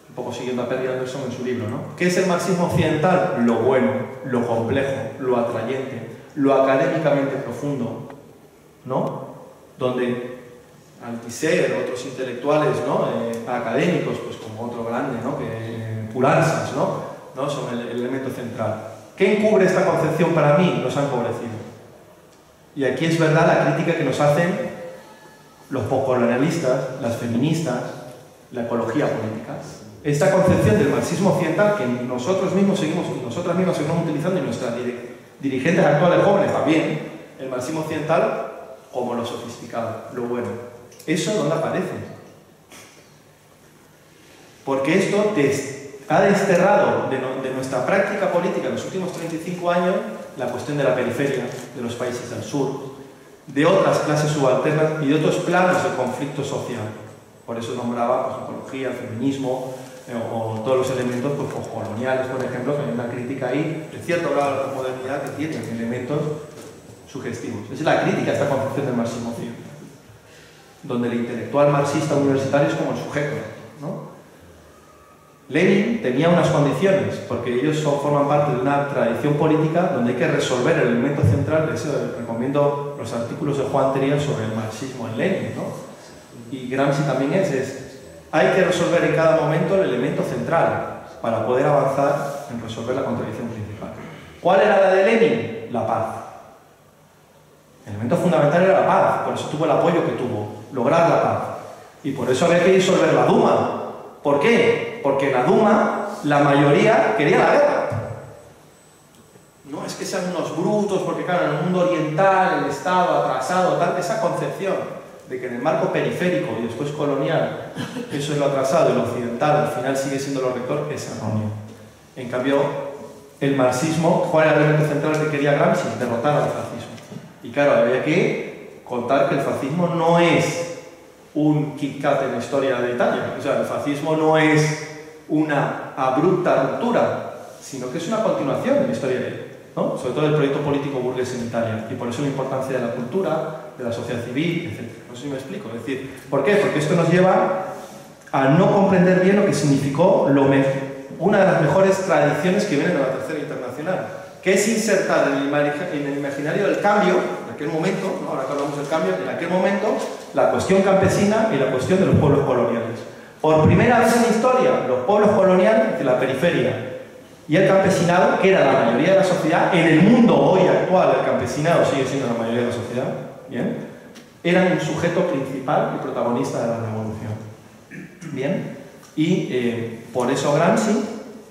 Un poco siguiendo a Perry Anderson en su libro, ¿no? ¿Qué es el marxismo occidental? Lo bueno, lo complejo, lo atrayente, lo académicamente profundo, ¿no? Donde Althusser, otros intelectuales, ¿no?, académicos, pues como otro grande, ¿no?, que Pulansas, ¿no? Son el elemento central. ¿Qué encubre esta concepción para mí? Nos ha empobrecido. Y aquí es verdad la crítica que nos hacen los postcolonialistas, las feministas, la ecología política. Esta concepción del marxismo occidental que nosotros mismos seguimos y nosotras mismas seguimos utilizando y nuestras dirigentes actuales jóvenes también, el marxismo occidental como lo sofisticado, lo bueno. ¿Eso dónde aparece? Porque esto ha desterrado de nuestra práctica política en los últimos 35 años la cuestión de la periferia, de los países del sur, de otras clases subalternas y de otros planos de conflicto social. Por eso nombraba, pues, ecología, feminismo, o todos los elementos, pues, postcoloniales, por ejemplo, que hay una crítica ahí de cierto grado de la modernidad que tiene elementos sugestivos. Esa es la crítica a esta concepción del marxismo occidental, donde el intelectual marxista universitario es como el sujeto, ¿no? Lenin tenía unas condiciones, porque ellos forman parte de una tradición política donde hay que resolver el elemento central. De eso recomiendo los artículos de Juan Trías sobre el marxismo en Lenin, ¿no? Y Gramsci también hay que resolver en cada momento el elemento central para poder avanzar en resolver la contradicción principal. ¿Cuál era la de Lenin? La paz. El elemento fundamental era la paz, por eso tuvo el apoyo que tuvo, lograr la paz. Y por eso había que disolver la Duma. ¿Por qué? Porque en la Duma la mayoría quería la guerra. No es que sean unos brutos, porque claro, en el mundo oriental, el Estado atrasado, tal, esa concepción de que en el marco periférico y después colonial, eso es lo atrasado y lo occidental al final sigue siendo lo rector, es erróneo. En cambio, el marxismo, ¿cuál era el elemento central que quería Gramsci? Derrotar al fascismo. Y claro, había que contar que el fascismo no es un Kit Kat en la historia de Italia. O sea, el fascismo no es una abrupta ruptura sino que es una continuación de la historia, ¿no? Sobre todo del proyecto político burgués en Italia, y por eso la importancia de la cultura, de la sociedad civil, etc. No sé si me explico. Es decir, ¿por qué? Porque esto nos lleva a no comprender bien lo que significó una de las mejores tradiciones que viene de la Tercera Internacional, que es insertar en el imaginario del cambio, en aquel momento, ¿no? Ahora que hablamos del cambio, en aquel momento, la cuestión campesina y la cuestión de los pueblos coloniales. Por primera vez en la historia, los pueblos coloniales de la periferia y el campesinado, que era la mayoría de la sociedad, en el mundo hoy actual el campesinado sigue siendo la mayoría de la sociedad, ¿bien? Eran un sujeto principal y protagonista de la revolución. Bien, y por eso Gramsci,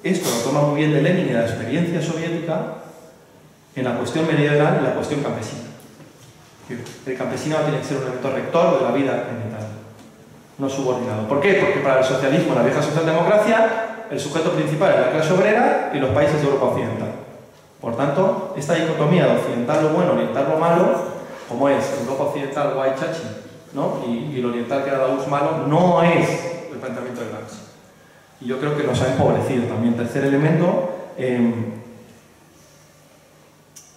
esto lo toma muy bien de Lenin y de la experiencia soviética en la cuestión meridional y en la cuestión campesina. El campesinado tiene que ser un elemento rector de la vida en Italia, no subordinado. ¿Por qué? Porque para el socialismo, la vieja socialdemocracia, el sujeto principal es la clase obrera y los países de Europa Occidental. Por tanto, esta dicotomía de occidental lo bueno, oriental lo malo, como es Europa Occidental guay chachi, ¿no? y el oriental que era la malo, no es el planteamiento de Gramsci. Y yo creo que nos ha empobrecido también. Tercer elemento,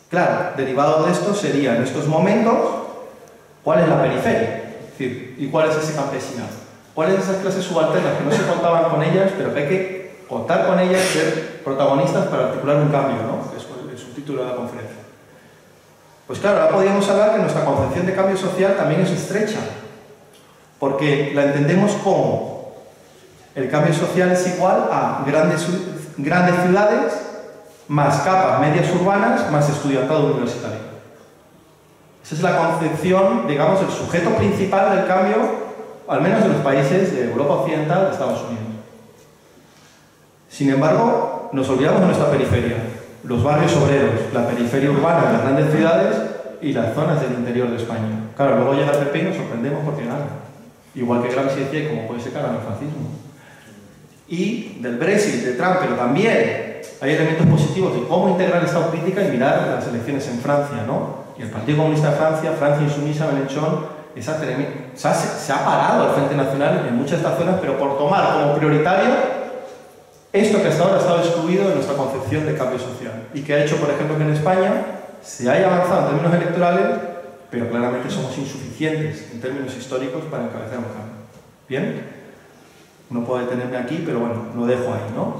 claro, derivado de esto sería en estos momentos, ¿cuál es la periferia? Es decir, ¿y cuál es ese campesinado? ¿Cuáles son esas clases subalternas que no se contaban con ellas, pero que hay que contar con ellas y ser protagonistas para articular un cambio, ¿no? Que es el subtítulo de la conferencia. Pues claro, ahora podríamos hablar que nuestra concepción de cambio social también es estrecha, porque la entendemos como el cambio social es igual a grandes ciudades, más capas medias urbanas, más estudiantado universitario. Esa es la concepción, digamos, el sujeto principal del cambio, al menos de los países de Europa Occidental, de Estados Unidos. Sin embargo, nos olvidamos de nuestra periferia, los barrios obreros, la periferia urbana de las grandes ciudades y las zonas del interior de España. Claro, luego llega el PP y nos sorprendemos porque gana. Igual que Gramsci decía, y como puede ser que gana el fascismo. Y del Brexit, de Trump, pero también hay elementos positivos de cómo integrar esta crítica y mirar las elecciones en Francia, ¿no? Y el Partido Comunista de Francia, Francia insumisa, Mélenchon, se ha parado el Frente Nacional en muchas de estas zonas, pero por tomar como prioritario esto que hasta ahora ha estado excluido de nuestra concepción de cambio social. Y que ha hecho, por ejemplo, que en España se haya avanzado en términos electorales, pero claramente somos insuficientes en términos históricos para encabezar un cambio. ¿Bien? No puedo detenerme aquí, pero bueno, lo dejo ahí, ¿no?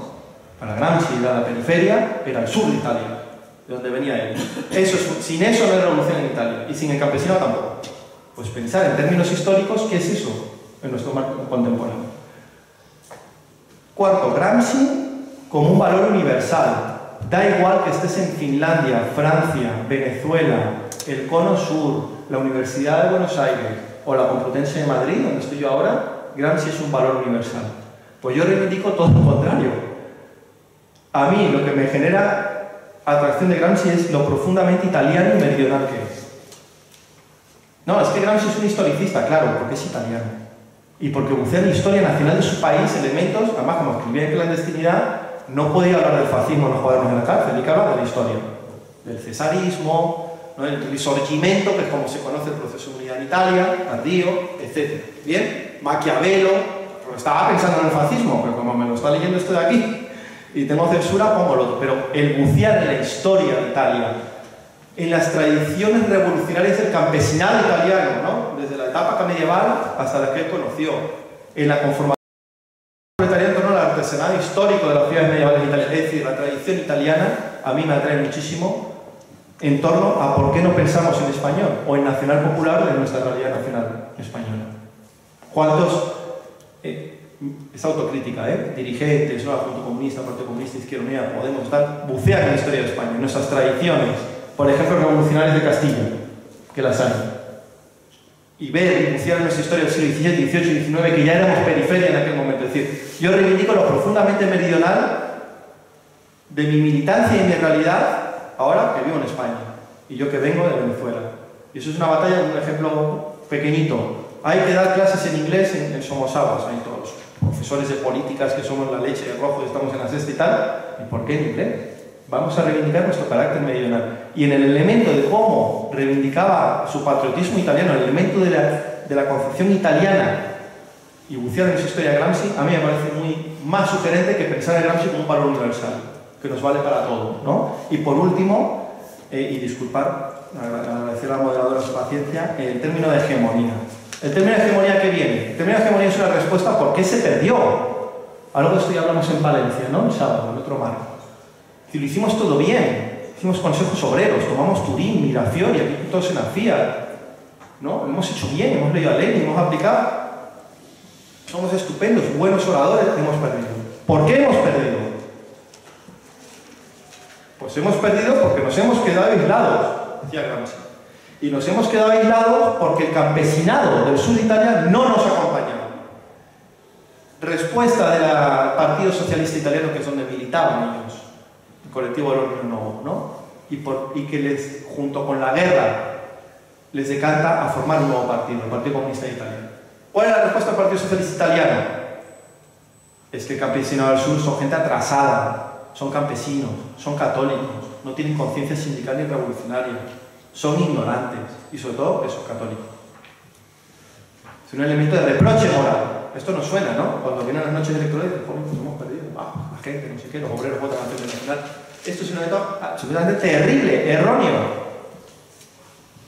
Para Gramsci la periferia era el sur de Italia, de donde venía él. Sin eso no hay revolución en Italia, y sin el campesinado tampoco. Pues pensar en términos históricos, ¿qué es eso en nuestro marco contemporáneo? Cuarto, Gramsci como un valor universal. Da igual que estés en Finlandia, Francia, Venezuela, el Cono Sur, la Universidad de Buenos Aires o la Complutense de Madrid, donde estoy yo ahora, Gramsci es un valor universal. Pues yo reivindico todo lo contrario. A mí lo que me genera atracción de Gramsci es lo profundamente italiano y meridional que es. No, es que Gramsci es un historicista, claro, porque es italiano. Y porque bucea en la historia nacional de su país elementos, además como escribía en clandestinidad, no podía hablar del fascismo en los cuadernos de la cárcel, y que habla de la historia. Del cesarismo, ¿no? El risorgimento, que es como se conoce el proceso de unidad en Italia, tardío, etc. ¿Bien? Maquiavelo, porque estaba pensando en el fascismo, pero como me lo está leyendo esto de aquí, y tengo censura, pongo lo otro. Pero el bucear en la historia de Italia, en las tradiciones revolucionarias del campesinado italiano, ¿no? Desde la etapa medieval hasta la que él conoció, en la conformación proletaria en torno al artesanado histórico de las ciudades medievales de Italia, es decir, la tradición italiana, a mí me atrae muchísimo en torno a por qué no pensamos en español o en nacional popular de nuestra realidad nacional española. ¿Cuántos, es autocrítica, dirigentes, ¿no? Punto Comunista, Partido Comunista, Izquierda Unida, Podemos, tal, bucear en la historia de España, en nuestras tradiciones, por ejemplo, revolucionarias de Castilla, que las hay, y ver y bucear en nuestra historia del siglo XVII, XVIII y XIX, que ya éramos periferia en aquel momento. Es decir, yo reivindico lo profundamente meridional de mi militancia y mi realidad ahora que vivo en España, y yo que vengo de Venezuela. Y eso es una batalla, un ejemplo pequeñito. Hay que dar clases en inglés en Somosaguas, hay todos los profesores de políticas que somos la leche de rojo y estamos en la sexta y tal. ¿Y por qué en inglés? Vamos a reivindicar nuestro carácter meridional. Y en el elemento de cómo reivindicaba su patriotismo italiano, el elemento de la concepción italiana y bucear en su historia de Gramsci, a mí me parece más sugerente que pensar en Gramsci como un valor universal. que nos vale para todo, ¿no? Y por último, y disculpar, agradecer a la moderadora su paciencia, el término de hegemonía. ¿El término de hegemonía qué viene? El término de hegemonía es una respuesta a por qué se perdió. Algo de esto ya hablamos en Palencia, ¿no? El sábado, en otro marco. Si lo hicimos todo bien, hicimos consejos obreros, tomamos Turín, Mirafiori, aquí todos en la Fiat, ¿no? Lo hemos hecho bien, hemos leído a Lenin, hemos aplicado. Somos estupendos, buenos oradores, hemos perdido. ¿Por qué hemos perdido? Pues hemos perdido porque nos hemos quedado aislados, decía Gramsci. Y nos hemos quedado aislados porque el campesinado del sur de Italia no nos acompañaba. Respuesta del Partido Socialista Italiano, que es donde militaban ellos, el colectivo del Ordine Nuevo, ¿no? Y que les, junto con la guerra, les decanta a formar un nuevo partido, el Partido Comunista Italiano. ¿Cuál es la respuesta del Partido Socialista Italiano? Es que el campesinado del sur son gente atrasada, son campesinos, son católicos, no tienen conciencia sindical ni revolucionaria, son ignorantes y sobre todo son católicos. Es un elemento de reproche moral. Esto nos suena, ¿no? Cuando vienen las noches electorales, pues hemos perdido. La gente, no sé qué, los obreros votan a la nacional. Esto es un elemento absolutamente terrible, erróneo,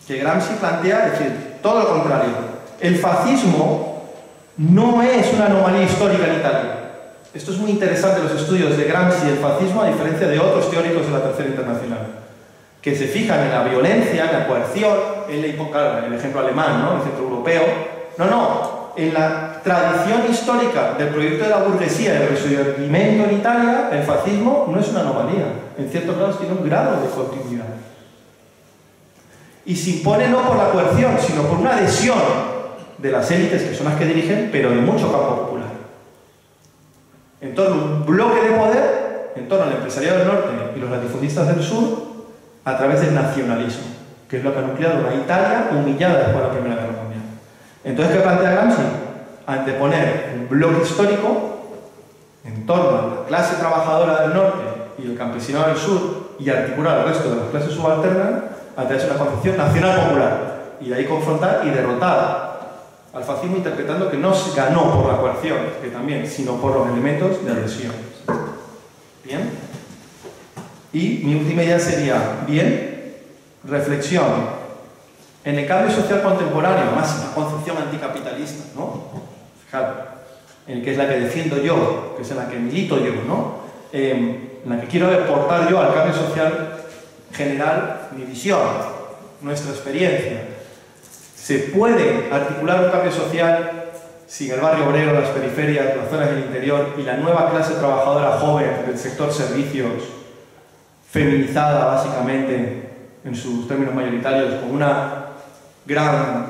que Gramsci plantea, decir, todo lo contrario. El fascismo no es una anomalía histórica en Italia. Esto es muy interesante, los estudios de Gramsci del fascismo, a diferencia de otros teóricos de la Tercera Internacional, que se fijan en la violencia, en la coerción, en el ejemplo alemán, ¿no? El centro europeo. No, en la tradición histórica del proyecto de la burguesía y del resurgimiento en Italia, el fascismo no es una anomalía. En ciertos grados tiene un grado de continuidad. Y se impone no por la coerción, sino por una adhesión de las élites, que son las que dirigen, pero de mucho campo popular. En torno a un bloque de poder, en torno al empresariado del norte y los latifundistas del sur, a través del nacionalismo, que es lo que ha nucleado una Italia humillada después de la Primera Guerra Mundial. Entonces, ¿qué plantea Gramsci? Anteponer un bloque histórico en torno a la clase trabajadora del norte y el campesinado del sur y articular al resto de las clases subalternas a través de una concepción nacional popular, y de ahí confrontar y derrotar al fascismo, interpretando que no se ganó por la coerción, que también, sino por los elementos de adhesión. ¿Bien? Y mi última idea sería, bien, reflexión. En el cambio social contemporáneo, más una concepción anticapitalista, ¿no? Fijaros, en que es la que defiendo yo, que es en la que milito yo, ¿no? En la que quiero aportar yo al cambio social general mi visión, nuestra experiencia. ¿Se puede articular un cambio social sin el barrio obrero, las periferias, las zonas del interior y la nueva clase trabajadora joven del sector servicios, feminizada básicamente en sus términos mayoritarios, con una gran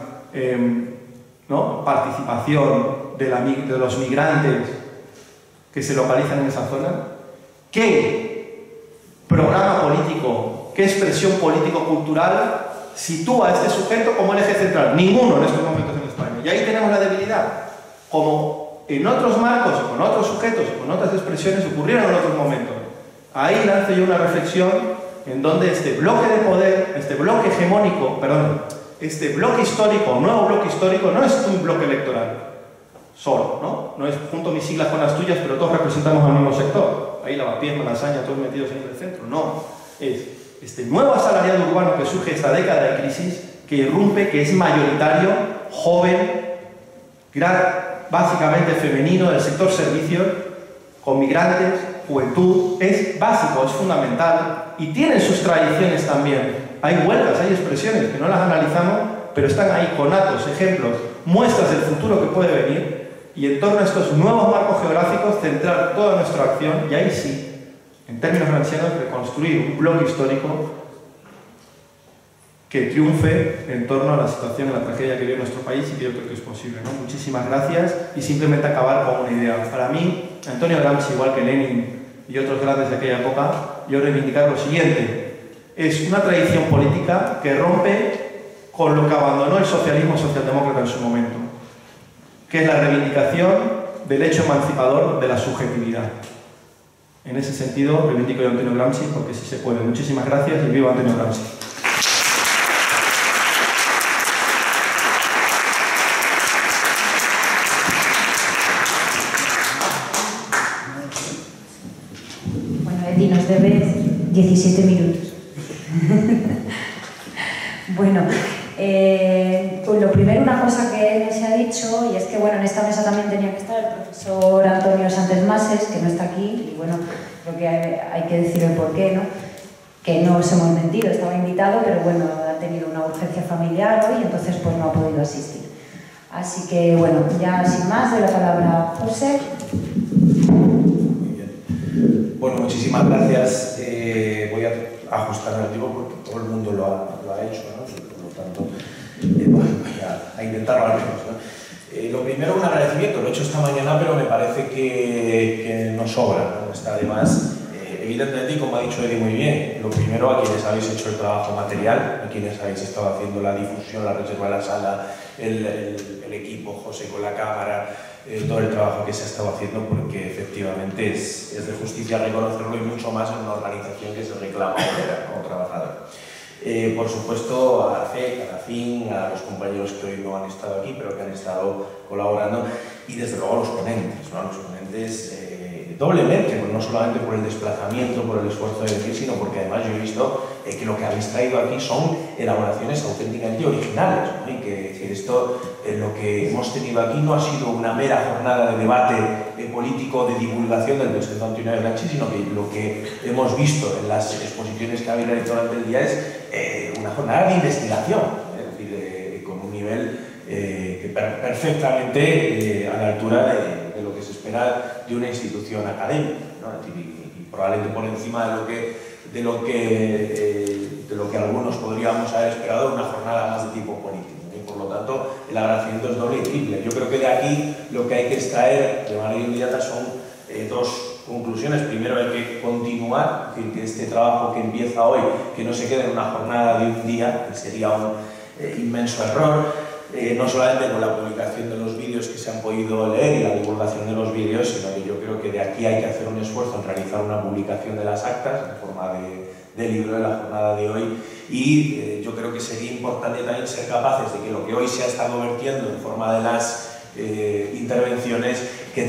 participación de los migrantes que se localizan en esa zona? ¿Qué programa político, qué expresión político-cultural sitúa a este sujeto como el eje central? Ninguno en estos momentos en España. Y ahí tenemos la debilidad. Como en otros marcos, con otros sujetos, con otras expresiones ocurrieron en otros momentos. Ahí lanzo yo una reflexión en donde este bloque de poder, este bloque hegemónico, perdón, este bloque histórico, nuevo bloque histórico, no es un bloque electoral solo, ¿no? No es junto mis siglas con las tuyas, pero todos representamos al mismo sector. Ahí Lavapiés, Malasaña, todos metidos en el centro. No, es este nuevo asalariado urbano que surge esta década de crisis, que irrumpe, que es mayoritario, joven, básicamente femenino, del sector servicios, con migrantes, juventud, es básico, es fundamental, y tiene sus tradiciones también. Hay huelgas, hay expresiones que no las analizamos, pero están ahí conatos, ejemplos, muestras del futuro que puede venir, y en torno a estos nuevos marcos geográficos centrar toda nuestra acción, y ahí sí, en términos gramscianos, reconstruir un bloque histórico que triunfe en torno a la situación, a la tragedia que vive nuestro país, y que yo creo que es posible, ¿no? Muchísimas gracias, y simplemente acabar con una idea. Para mí, Antonio Gramsci, igual que Lenin y otros grandes de aquella época, yo reivindicar lo siguiente: es una tradición política que rompe con lo que abandonó el socialismo socialdemócrata en su momento, que es la reivindicación del hecho emancipador de la subjetividad. En ese sentido, reivindico yo a Antonio Gramsci, porque sí se puede. Muchísimas gracias y viva Antonio Gramsci. Nos debe vez 17 minutos. Bueno, pues lo primero, una cosa que se ha dicho, y es que bueno, en esta mesa también tenía que estar el profesor Antonio Sánchez Mases, que no está aquí, y bueno, creo que hay que decir el porqué, ¿no? Que no os hemos mentido, estaba invitado, pero bueno, ha tenido una urgencia familiar hoy, entonces pues no ha podido asistir. Así que bueno, ya sin más, doy la palabra a José. Muy bien. Bueno, muchísimas gracias. Voy a ajustar el tiempo porque todo el mundo lo ha hecho, ¿no? Por lo tanto, voy a intentarlo al menos, ¿no? Lo primero, un agradecimiento. Lo he hecho esta mañana, pero me parece que no sobra, ¿no? Está además, evidentemente, y como ha dicho Eddie muy bien, lo primero a quienes habéis hecho el trabajo material, a quienes habéis estado haciendo la difusión, la reserva de la sala, el equipo, José con la cámara, todo el trabajo que se ha estado haciendo, porque efectivamente es de justicia reconocerlo, y mucho más en una organización que se reclama como trabajador. Por supuesto, a AFEC, a la FIN, a los compañeros que hoy no han estado aquí, pero que han estado colaborando, y desde luego a los ponentes, ¿no? A los ponentes doblemente, pues no solamente por el desplazamiento, por el esfuerzo de decir, sino porque además yo he visto que lo que habéis traído aquí son elaboraciones auténticamente originales, ¿no? Y que esto, lo que hemos tenido aquí no ha sido una mera jornada de debate político, de divulgación del presidente Antonio Gramsci, sino que lo que hemos visto en las exposiciones que habéis realizado durante el día es una jornada de investigación, es decir, con un nivel perfectamente a la altura de lo que se espera de una institución académica, ¿no? Y probablemente por encima de lo que algunos podríamos haber esperado de una jornada más de tipo político, ¿no? Y por lo tanto el agradecimiento es doble y triple. Yo creo que de aquí lo que hay que extraer de manera inmediata son dos conclusiones. Primero, hay que continuar, es decir, que este trabajo que empieza hoy, que no se quede en una jornada de un día, que sería un inmenso error. No solamente con la publicación de los vídeos que se han podido leer y la divulgación de los vídeos, sino que yo creo que de aquí hay que hacer un esfuerzo en realizar una publicación de las actas en forma de libro de la jornada de hoy, y yo creo que sería importante también ser capaces de que lo que hoy se ha estado vertiendo en forma de las intervenciones que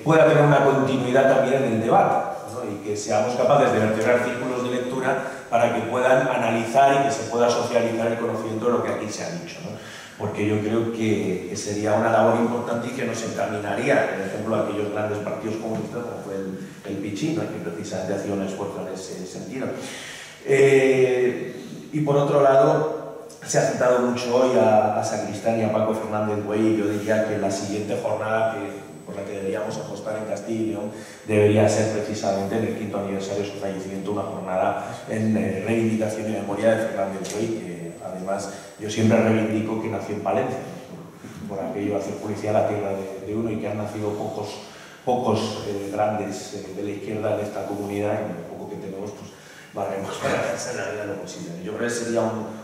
pueda tener una continuidad también en el debate, ¿no? Y que seamos capaces de verter artículos de lectura para que puedan analizar y que se pueda socializar el conocimiento de lo que aquí se ha dicho, ¿no? Porque yo creo que sería una labor importante y que nos encaminaría, por ejemplo, a aquellos grandes partidos comunistas como fue el PICHI, ¿no? Que precisamente hacía un esfuerzo en ese sentido. Y por otro lado, se ha citado mucho hoy a Sacristán y a Paco Fernández Güell, y yo diría que la siguiente jornada por la que deberíamos apostar en Castilla y León debería ser precisamente en el 5º aniversario de su fallecimiento, una jornada en reivindicación y memoria de Fernández Güell, que además yo siempre reivindico que nació en Palencia, ¿no? Por aquello hacer policía a la tierra de uno, y que han nacido pocos grandes de la izquierda de esta comunidad, y lo poco que tenemos pues barremos para hacer la vida lo posible. Yo creo que sería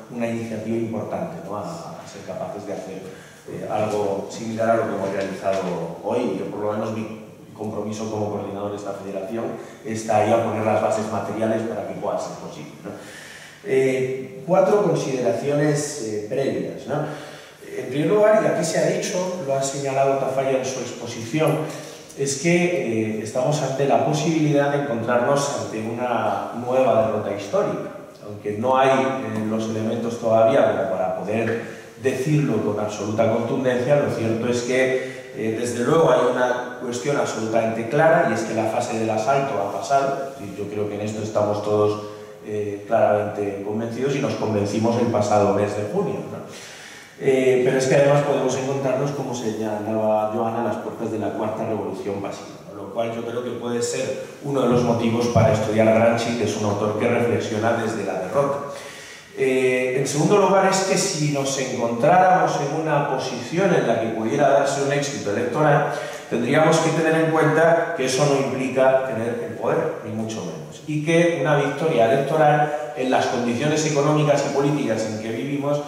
una iniciativa importante, ¿no? a ser capaces de hacer algo similar a lo que hemos realizado hoy. Yo, por lo menos, mi compromiso como coordinador de esta federación está ahí a poner las bases materiales para que pueda ser posible, ¿no? 4 consideraciones previas, ¿no? En primer lugar, y aquí se ha dicho, lo ha señalado Tafalla en su exposición, es que estamos ante la posibilidad de encontrarnos ante una nueva derrota histórica, aunque no hay los elementos todavía como para poder decirlo con absoluta contundencia. Lo cierto es que desde luego hay una cuestión absolutamente clara, y es que la fase del asalto ha pasado, y yo creo que en esto estamos todos claramente convencidos, y nos convencimos el pasado mes de junio, ¿no? Pero es que además podemos encontrarnos, como señalaba Joana, a las puertas de la cuarta revolución pasiva, ¿no? Lo cual yo creo que puede ser uno de los motivos para estudiar a Gramsci, que es un autor que reflexiona desde la derrota. En segundo lugar, es que si nos encontráramos en una posición en la que pudiera darse un éxito electoral, tendríamos que tener en cuenta que eso no implica tener el poder, ni mucho menos, y que una victoria electoral en las condiciones económicas y políticas en que vivimos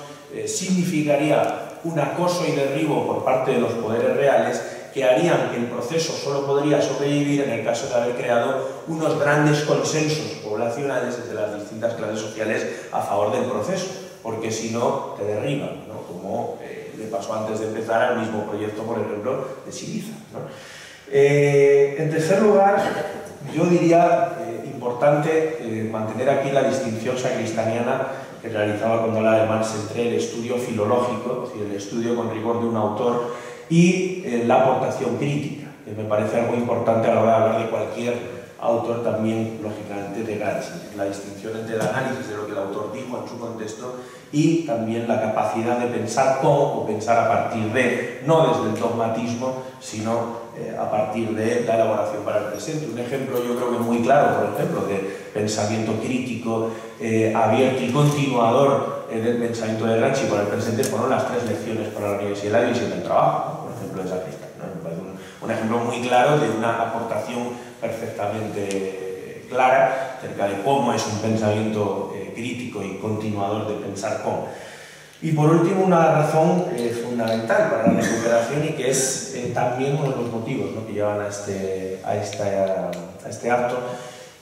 significaría un acoso y derribo por parte de los poderes reales, que harían que el proceso solo podría sobrevivir en el caso de haber creado unos grandes consensos poblacionales entre las distintas clases sociales a favor del proceso, porque si no te derriban, ¿no? Como le pasó antes de empezar al mismo proyecto, por ejemplo, de Syriza, ¿no? En tercer lugar, yo diría importante mantener aquí la distinción sacristaniana que realizaba cuando hablaba de Marx entre el estudio filológico, es decir, el estudio con rigor de un autor, y la aportación crítica, que me parece algo importante a la hora de hablar de cualquier autor, también, lógicamente, de Gramsci. La distinción entre el análisis de lo que el autor dijo en su contexto y también la capacidad de pensar con o pensar a partir de, no desde el dogmatismo, sino a partir de la elaboración para el presente. Un ejemplo, yo creo que muy claro, por ejemplo, de pensamiento crítico, abierto y continuador del pensamiento de Gramsci para el presente fueron las 3 lecciones para la Universidad de la División del Trabajo, ¿no? Por ejemplo, de Sacristán, ¿no? Me parece un ejemplo muy claro de una aportación perfectamente clara acerca de cómo es un pensamiento crítico y continuador de pensar con. Y por último, una razón fundamental para la recuperación y que es también uno de los motivos, ¿no?, que llevan a este acto,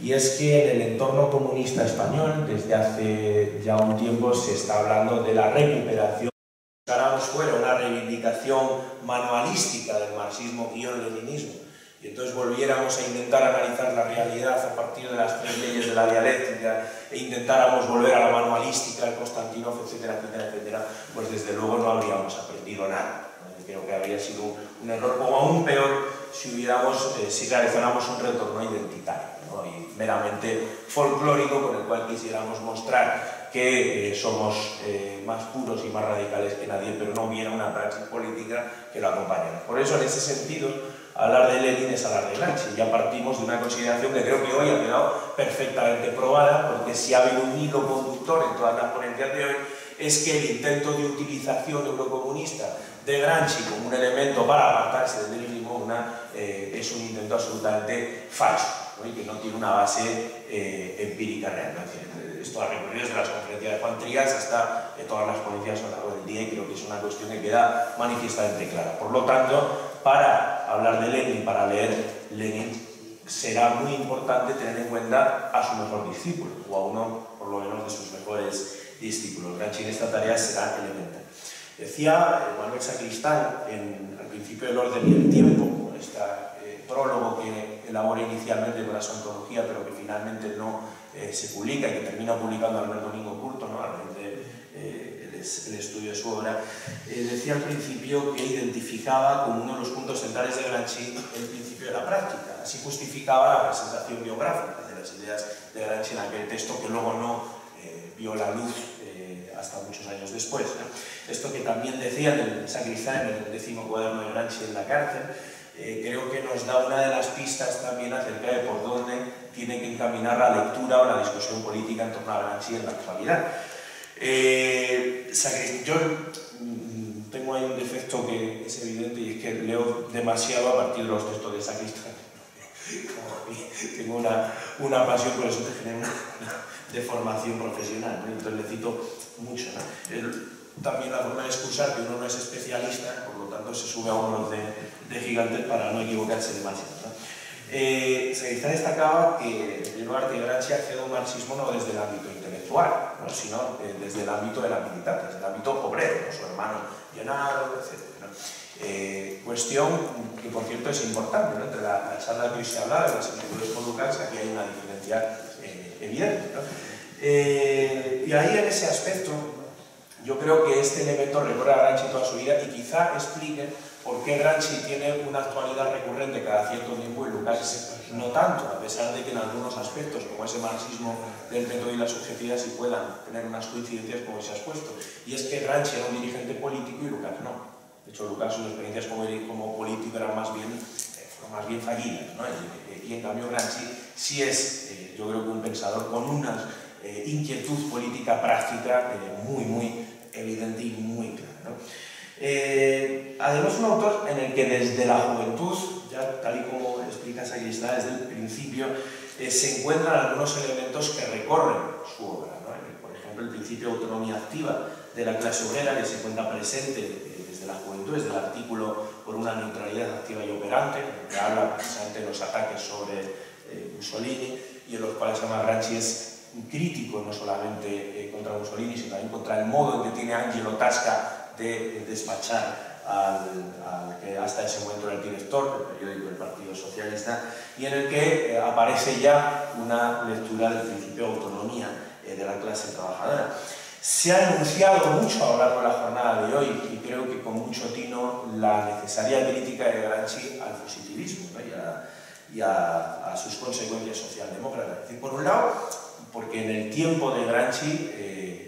y es que en el entorno comunista español, desde hace ya un tiempo, se está hablando de la recuperación. Buscáramos fuera una reivindicación manualística del marxismo-leninismo, y entonces volviéramos a intentar analizar la realidad a partir de las 3 leyes de la dialéctica e intentáramos volver a la manualística, al Konstantinov, etcétera, etcétera, etcétera, pues desde luego no habríamos aprendido nada. Creo que habría sido un error, o aún peor, si realizáramos un retorno identitario, ¿no?, y meramente folclórico, con el cual quisiéramos mostrar que somos más puros y más radicales que nadie, pero no hubiera una praxis política que lo acompañara. Por eso, en ese sentido, hablar de Lenin es hablar de Gramsci. Ya partimos de una consideración que creo que hoy ha quedado perfectamente probada, porque si ha habido un hilo conductor en todas las ponencias de hoy, es que el intento de utilización eurocomunista de Gramsci como un elemento para apartarse del leninismo es un intento absolutamente falso, ¿no?, y que no tiene una base empírica real, ¿no? Esto ha recorrido desde las conferencias de Juan Trías hasta todas las ponencias a lo largo del día, y creo que es una cuestión que queda manifiestamente clara. Por lo tanto, para hablar de Lenin, para leer Lenin, será muy importante tener en cuenta a su mejor discípulo, o a uno, por lo menos, de sus mejores discípulos. Gramsci en esta tarea será elemental. Decía Manuel Sacristán, al principio del orden y el tiempo, este prólogo que elabora inicialmente con la su antología, pero que finalmente no se publica y que termina publicando Alberto Domingo Curto, ¿no?, a raíz del estudio de su obra, decía al principio que identificaba como uno de los puntos centrales de Gramsci el principio de la práctica. Así justificaba la presentación biográfica de las ideas de Gramsci en aquel texto que luego no vio la luz hasta muchos años después, ¿no? Esto que también decía el Sacristán en el 10º cuaderno de Gramsci en la cárcel, creo que nos da una de las pistas también acerca de por dónde tiene que encaminar la lectura o la discusión política en torno a Gramsci en la actualidad. Yo tengo ahí un defecto que es evidente, y es que leo demasiado a partir de los textos de Sacristán. Tengo una pasión por eso, que genera una deformación profesional, ¿no? Entonces le cito mucho, ¿no? También la forma de excusar que uno no es especialista, por lo tanto se sube a hombros de gigantes para no equivocarse demasiado, ¿no? Sacristán destacaba que, en primer lugar, que Gramsci accede a un marxismo no desde el ámbito intelectual, ¿no?, sino desde el ámbito de la militancia, desde el ámbito obrero, ¿no?, su hermano Llenaro, etc., ¿no? Cuestión que, por cierto, es importante, ¿no?, entre la charla que hoy se hablaba de las similitudes con Lukács, aquí hay una diferencia evidente, ¿no? Y ahí, en ese aspecto, yo creo que este elemento recorre a Gramsci toda su vida y quizá explique por qué Gramsci tiene una actualidad recurrente cada cierto tiempo y Lukács no tanto, a pesar de que en algunos aspectos, como ese marxismo del método y la subjetividad, sí puedan tener unas coincidencias como se ha expuesto. Y es que Gramsci era un dirigente político y Lukács no. De hecho, Lukács, sus experiencias como político eran más bien fallidas, ¿no? Y en cambio Gramsci sí es, yo creo que un pensador con una inquietud política práctica muy evidente y muy clara, ¿no? Además, un autor en el que desde la juventud, ya tal y como explica Sacristán desde el principio, se encuentran algunos elementos que recorren su obra, ¿no? Por ejemplo, el principio de autonomía activa de la clase obrera, que se encuentra presente desde la juventud, desde el artículo por una neutralidad activa y operante, que habla precisamente de los ataques sobre Mussolini, y en los cuales además Gramsci es crítico no solamente contra Mussolini, sino también contra el modo en que tiene Angelo Tasca de despachar al que hasta ese momento era el director del periódico del Partido Socialista, y en el que aparece ya una lectura del principio de autonomía de la clase trabajadora. Se ha enunciado mucho a lo largo de la jornada de hoy, y creo que con mucho tino, la necesaria crítica de Gramsci al positivismo, ¿no? y a sus consecuencias socialdemócratas. Es decir, por un lado, porque en el tiempo de Gramsci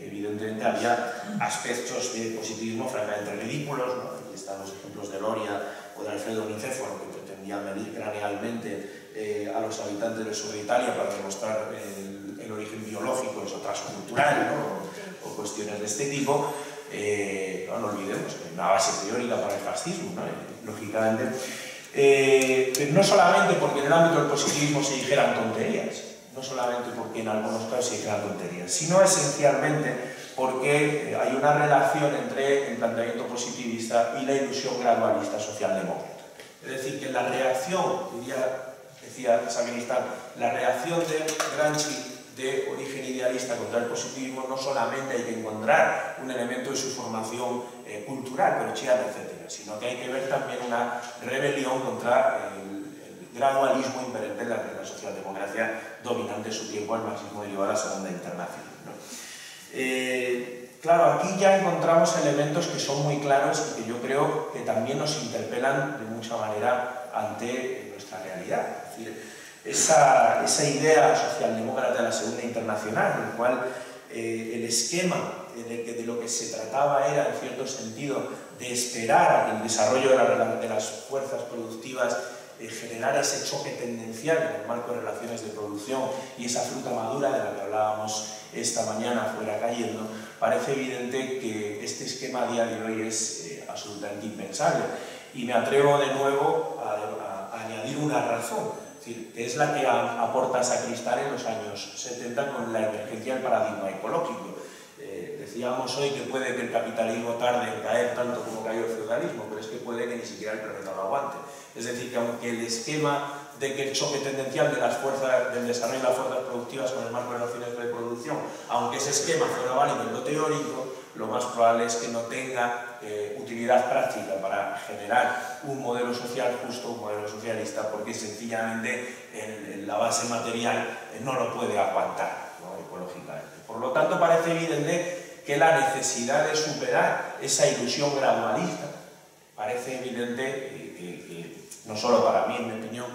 evidentemente había aspectos de positivismo francamente ridículos, ¿no? Aquí están los ejemplos de Loria o de Alfredo Nicéforo, que pretendían medir cranealmente a los habitantes del sur de Italia para demostrar el origen biológico, eso transcultural, ¿no? o cuestiones de este tipo. No olvidemos que hay una base teórica para el fascismo, ¿no? Lógicamente. Pero no solamente porque en el ámbito del positivismo se dijeran tonterías, no solamente porque en algunos casos se dijeran tonterías, sino esencialmente porque hay una relación entre el planteamiento positivista y la ilusión gradualista socialdemócrata. Es decir, que la reacción, decía Sacristán, la reacción de Gramsci de origen idealista contra el positivismo, no solamente hay que encontrar un elemento de su formación cultural, perochiana, etc., sino que hay que ver también una rebelión contra el gradualismo imperante de la socialdemocracia dominante en su tiempo, el marxismo derivado de la Segunda Internacional, ¿no? Claro, aquí ya encontramos elementos que son muy claros y que yo creo que también nos interpelan de mucha manera ante nuestra realidad. Es decir, esa idea socialdemócrata de la Segunda Internacional, en la cual el esquema de lo que se trataba era, en cierto sentido, de esperar a que el desarrollo de las fuerzas productivas generara ese choque tendencial en el marco de relaciones de producción y esa fruta madura de la que hablábamos esta mañana fuera cayendo, parece evidente que este esquema a día de hoy es absolutamente impensable. Y me atrevo de nuevo a añadir una razón, es decir, que es la que aporta Sacristán en los años 70 con la emergencia del paradigma ecológico. Decíamos hoy que puede que el capitalismo tarde en caer tanto como cayó el feudalismo, pero es que puede que ni siquiera el planeta lo aguante. Es decir, que aunque el esquema de que el choque tendencial del desarrollo de las fuerzas productivas con el marco de relaciones de producción, aunque ese esquema fuera válido en lo teórico, lo más probable es que no tenga utilidad práctica para generar un modelo social justo, un modelo socialista, porque sencillamente en la base material no lo puede aguantar, ¿no? Ecológicamente. Por lo tanto, parece evidente que la necesidad de superar esa ilusión gradualista, parece evidente que no solo para mí, en mi opinión,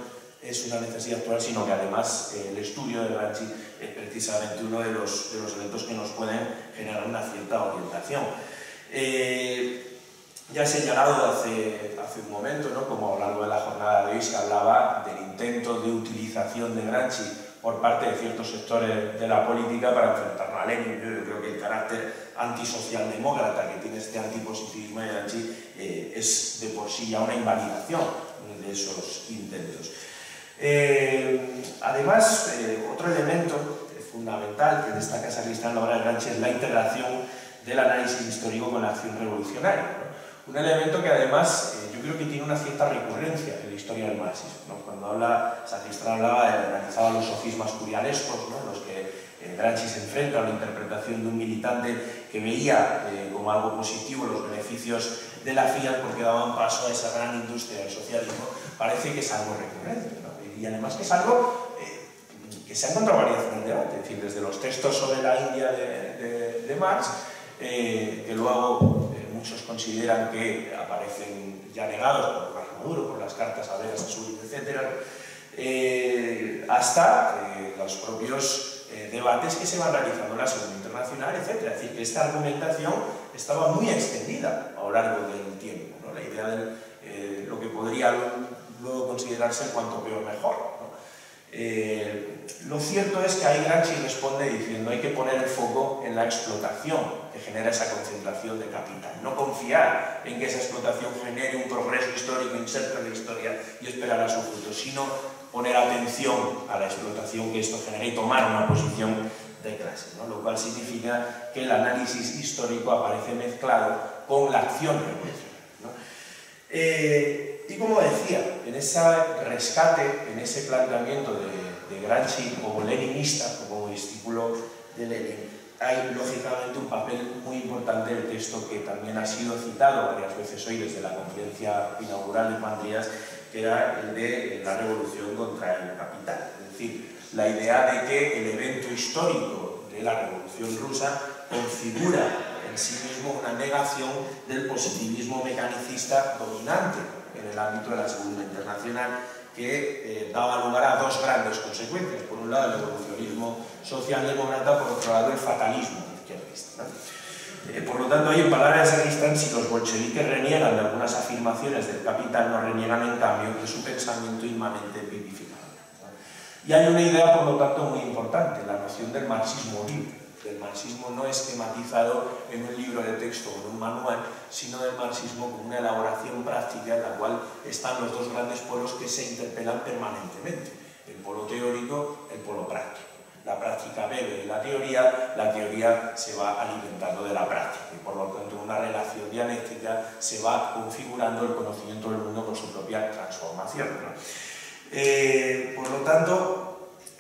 es una necesidad actual, sino que además el estudio de Gramsci es precisamente uno de los elementos que nos pueden generar una cierta orientación. Ya he señalado hace un momento, ¿no?, como a lo largo de la jornada de hoy se hablaba del intento de utilización de Gramsci por parte de ciertos sectores de la política para enfrentarnos a Lenin. Yo creo que el carácter antisocialdemócrata que tiene este antipositivismo de Gramsci es de por sí ya una invalidación de esos intentos. Además, otro elemento fundamental que destaca Sacristán en la obra de Gramsci es la integración del análisis histórico con la acción revolucionaria, ¿no? Un elemento que además yo creo que tiene una cierta recurrencia en la historia del marxismo, ¿no? Cuando Sacristán analizaba los sofismas curialescos, ¿no?, en los que Gramsci se enfrenta a la interpretación de un militante que veía como algo positivo los beneficios de la Fiat porque daban paso a esa gran industria del socialismo, parece que es algo recurrente, ¿no? Y además que es algo que se ha encontrado varias veces en el debate, es decir, desde los textos sobre la India de Marx, que luego muchos consideran que aparecen ya negados por Marx Maduro, por las cartas a Veras, a Suárez, etc., hasta los propios debates que se van realizando en la Segunda Internacional, etc. Es decir, que esta argumentación estaba muy extendida a lo largo del tiempo, ¿no? La idea de lo que podría luego considerarse el cuanto peor mejor, ¿no? Lo cierto es que ahí Gramsci responde diciendo hay que poner el foco en la explotación que genera esa concentración de capital, no confiar en que esa explotación genere un progreso histórico inserto en la historia y esperar a su fruto, sino poner atención a la explotación que esto genera y tomar una posición de clase, ¿no? Lo cual significa que el análisis histórico aparece mezclado con la acción revolucionaria, ¿no? Y como decía, en ese rescate, en ese planteamiento de Gramsci como leninista, como discípulo de Lenin, hay lógicamente un papel muy importante del texto que también ha sido citado varias veces hoy desde la conferencia inaugural de Juan Díaz, que era el de la revolución contra el capital. Es decir, la idea de que el evento histórico de la Revolución Rusa configura en sí mismo una negación del positivismo mecanicista dominante en el ámbito de la seguridad internacional, que daba lugar a dos grandes consecuencias. Por un lado, el evolucionismo socialdemócrata, por otro lado, el fatalismo izquierdista, ¿no? Por lo tanto, hay en palabras de Sacristán, si los bolcheviques reniegan de algunas afirmaciones del capital, no reniegan en cambio de su pensamiento inmanente vivificador, ¿no? Y hay una idea, por lo tanto, muy importante, la noción del marxismo libre. El marxismo no esquematizado en un libro de texto o en un manual, sino del marxismo como una elaboración práctica en la cual están los dos grandes polos que se interpelan permanentemente, el polo teórico, el polo práctico. La práctica bebe de la teoría se va alimentando de la práctica y por lo tanto en una relación dialéctica se va configurando el conocimiento del mundo con su propia transformación, ¿no? Por lo tanto,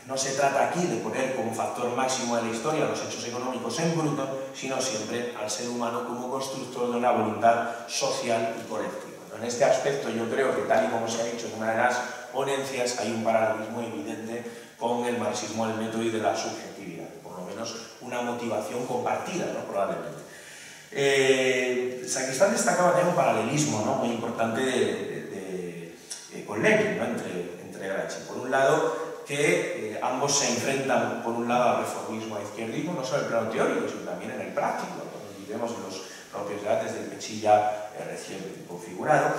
no se trata aquí de poner como factor máximo de la historia los hechos económicos en bruto, sino siempre al ser humano como constructor de una voluntad social y colectiva. En este aspecto yo creo que, tal y como se ha dicho en una de las ponencias, hay un paralelismo evidente con el marxismo del método y de la subjetividad, por lo menos una motivación compartida, ¿no? Probablemente. Sacristán destacaba también un paralelismo, ¿no? Muy importante con Lenin, ¿no? entre Gramsci. Por un lado, que ambos se enfrentan, por un lado, al reformismo, al izquierdismo, no solo en el plano teórico, sino también en el práctico, como vemos en los propios debates del Pechilla recién configurado,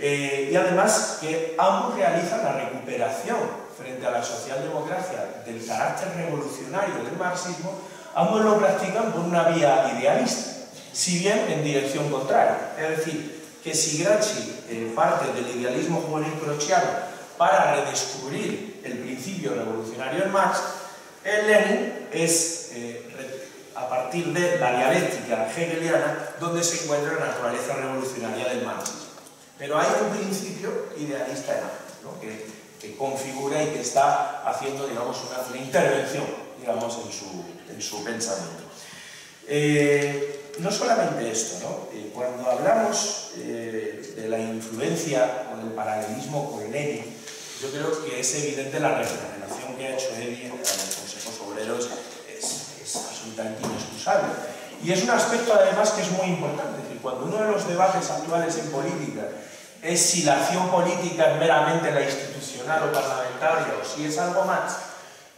y además que ambos realizan la recuperación frente a la socialdemocracia del carácter revolucionario del marxismo, ambos lo practican por una vía idealista, si bien en dirección contraria. Es decir, que si Gramsci parte del idealismo juvenil gramsciano para redescubrir el principio revolucionario en Marx, el Lenin es a partir de la dialéctica hegeliana donde se encuentra la naturaleza revolucionaria del marxismo. Pero hay un principio idealista en ambos, ¿no? que configura y que está haciendo, digamos, una intervención, digamos, en su pensamiento. No solamente esto, ¿no? Cuando hablamos de la influencia o del paralelismo con Lenin, yo creo que es evidente la relación que ha hecho Eddie a los consejos obreros es absolutamente inexcusable. Y es un aspecto además que es muy importante. Es decir, cuando uno de los debates actuales en política es si la acción política es meramente la institucional o parlamentaria o si es algo más,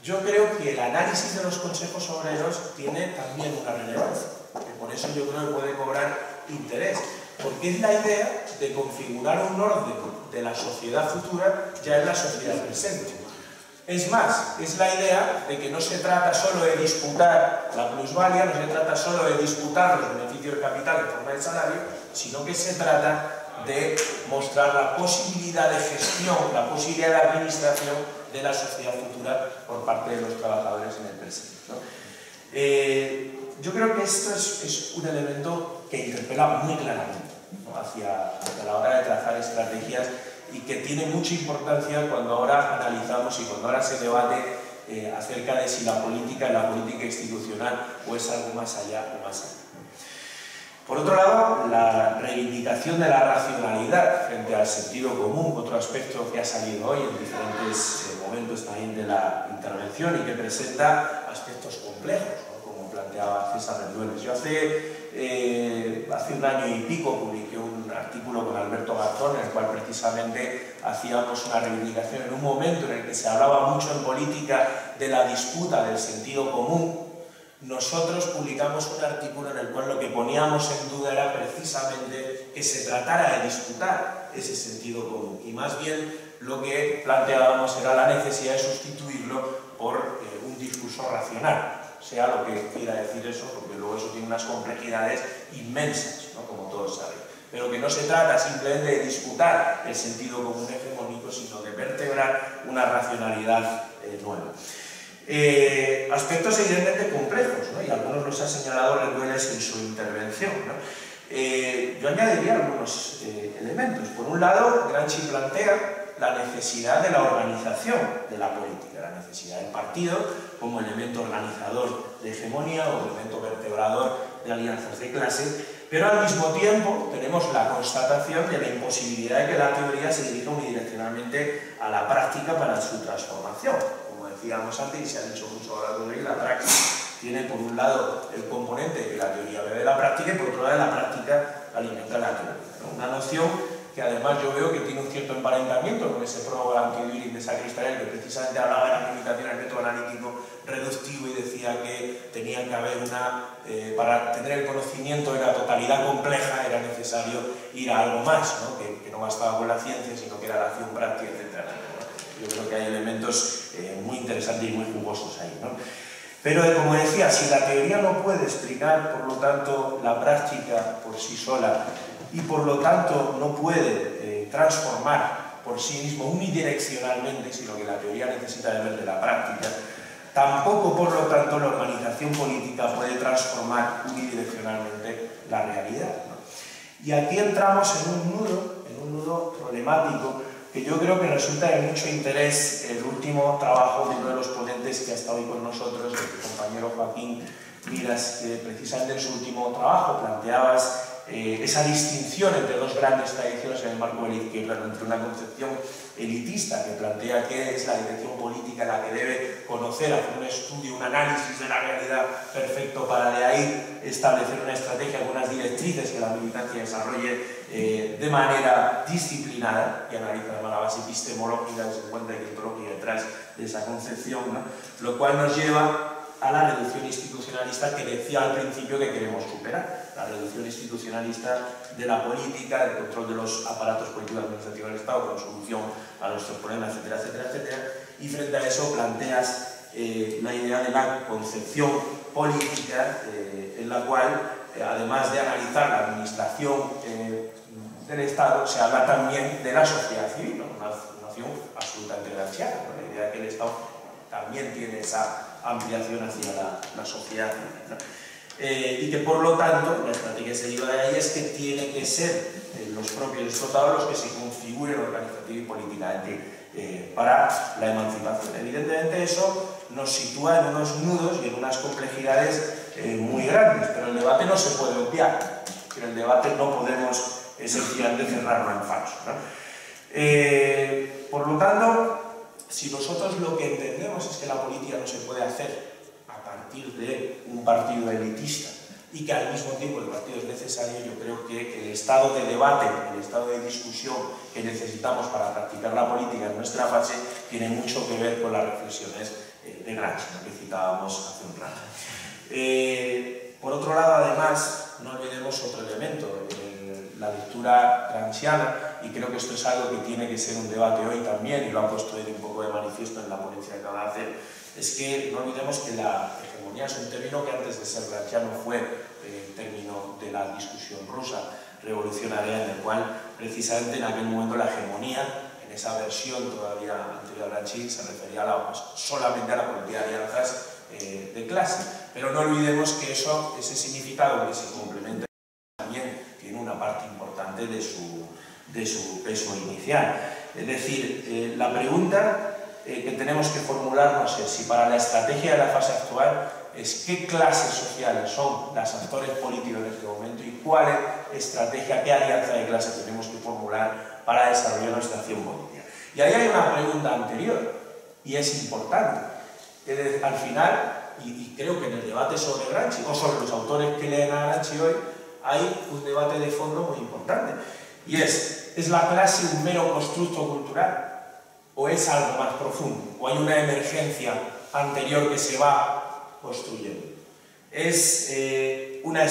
yo creo que el análisis de los consejos obreros tiene también una relevancia. Y por eso yo creo que puede cobrar interés. Porque es la idea de configurar un orden de la sociedad futura ya en la sociedad presente. Es más, es la idea de que no se trata solo de disputar la plusvalía, no se trata solo de disputar los beneficios del capital en forma de salario, sino que se trata de mostrar la posibilidad de gestión, la posibilidad de administración de la sociedad futura por parte de los trabajadores en el presente, ¿no? Yo creo que esto es un elemento que interpela muy claramente, ¿no? hacia la hora de trazar estrategias y que tiene mucha importancia cuando ahora analizamos y cuando ahora se debate acerca de si la política es la política institucional o es algo más allá o más allá. Por otro lado, la reivindicación de la racionalidad frente al sentido común, otro aspecto que ha salido hoy en diferentes momentos también de la intervención y que presenta aspectos complejos, ¿no? Como planteaba César Rendueles. Yo hace un año y pico publiqué un artículo con Alberto Garzón en el cual precisamente hacíamos una reivindicación en un momento en el que se hablaba mucho en política de la disputa del sentido común. Nosotros publicamos un artículo en el cual lo que poníamos en duda era precisamente que se tratara de disputar ese sentido común y más bien lo que planteábamos era la necesidad de sustituirlo por un discurso racional, sea lo que quiera decir eso, porque luego eso tiene unas complejidades inmensas, ¿no? Como todos saben, pero que no se trata simplemente de disputar el sentido común hegemónico, sino de vertebrar una racionalidad nueva. Aspectos evidentemente complejos, ¿no? Y algunos los ha señalado Rendueles en su intervención, ¿no? Yo añadiría algunos elementos. Por un lado, Gramsci plantea la necesidad de la organización de la política, la necesidad del partido como elemento organizador de hegemonía o elemento vertebrador de alianzas de clase, pero al mismo tiempo tenemos la constatación de la imposibilidad de que la teoría se dirija unidireccionalmente a la práctica para su transformación. Como decíamos antes, y se ha dicho mucho ahora de la práctica tiene por un lado el componente de que la teoría bebe de la práctica y por otro lado la práctica alimenta la teoría, ¿no? Una noción que además yo veo que tiene un cierto emparentamiento con ese prólogo anti-Düring de Sacristán, que precisamente hablaba de la limitación del método analítico reductivo y decía que tenía que haber para tener el conocimiento de la totalidad compleja era necesario ir a algo más, ¿no? Que no bastaba con la ciencia, sino que era la acción práctica, etc. Yo creo que hay elementos muy interesantes y muy jugosos ahí, ¿no? Pero, como decía, si la teoría no puede explicar, por lo tanto, la práctica por sí sola y, por lo tanto, no puede transformar por sí mismo unidireccionalmente, sino que la teoría necesita de ver de la práctica, tampoco, por lo tanto, la organización política puede transformar unidireccionalmente la realidad, ¿no? Y aquí entramos en un nudo problemático que yo creo que resulta de mucho interés el último trabajo de uno de los ponentes que ha estado hoy con nosotros, el compañero Joaquín Miras, que precisamente en su último trabajo planteabas esa distinción entre dos grandes tradiciones en el marco de la izquierda, entre una concepción elitista que plantea qué es la dirección política en la que debe conocer, hacer un estudio, un análisis de la realidad perfecto para de ahí establecer una estrategia con unas directrices que la militancia desarrolle de manera disciplinada y analiza además la base epistemológica que se encuentra y ontológica detrás de esa concepción, ¿no? Lo cual nos lleva a la reducción institucionalista que decía al principio que queremos superar, la reducción institucionalista de la política, el control de los aparatos políticos administrativos del Estado con solución a nuestros problemas, etcétera, etcétera, etcétera, y frente a eso planteas la idea de la concepción política en la cual, además de analizar la administración del Estado, se habla también de la sociedad civil, ¿no? Una noción absolutamente gramsciana, ¿no? La idea de que el Estado también tiene esa ampliación hacia la sociedad civil, ¿no? Y que por lo tanto la estrategia que se deriva de ahí es que tiene que ser los propios explotados los que se configuren organizativa y políticamente para la emancipación. Evidentemente eso nos sitúa en unos nudos y en unas complejidades muy grandes, pero el debate no se puede obviar, pero el debate no podemos sencillamente cerrarlo en falso, ¿no? Por lo tanto, si nosotros lo que entendemos es que la política no se puede hacer a partir de un partido elitista y que al mismo tiempo el partido es necesario, yo creo que el estado de debate, el estado de discusión que necesitamos para practicar la política en nuestra fase tiene mucho que ver con las reflexiones de Gramsci, que citábamos hace un rato. Por otro lado, además, no olvidemos otro elemento, la lectura gramsciana, y creo que esto es algo que tiene que ser un debate hoy también, y lo ha puesto él un poco de manifiesto en la ponencia que acaba de hacer, es que no olvidemos que la hegemonía es un término que antes de ser gramsciano fue el término de la discusión rusa revolucionaria, en el cual precisamente en aquel momento la hegemonía, en esa versión todavía anterior a Gramsci, se refería solamente a la política de alianzas de clase, pero no olvidemos que ese significado que se complementa también tiene una parte importante de su peso inicial. Es decir, la pregunta que tenemos que formularnos es si para la estrategia de la fase actual es qué clases sociales son las actores políticos en este momento y cuál estrategia, qué alianza de clases tenemos que formular para desarrollar nuestra acción política. Y ahí hay una pregunta anterior, y es importante. Al final, y creo que en el debate sobre Gramsci, o sobre los autores que leen a Gramsci hoy, hay un debate de fondo muy importante. Y ¿es la clase un mero constructo cultural? ¿O es algo más profundo? ¿O hay una emergencia anterior que se va construyendo? ¿Hay una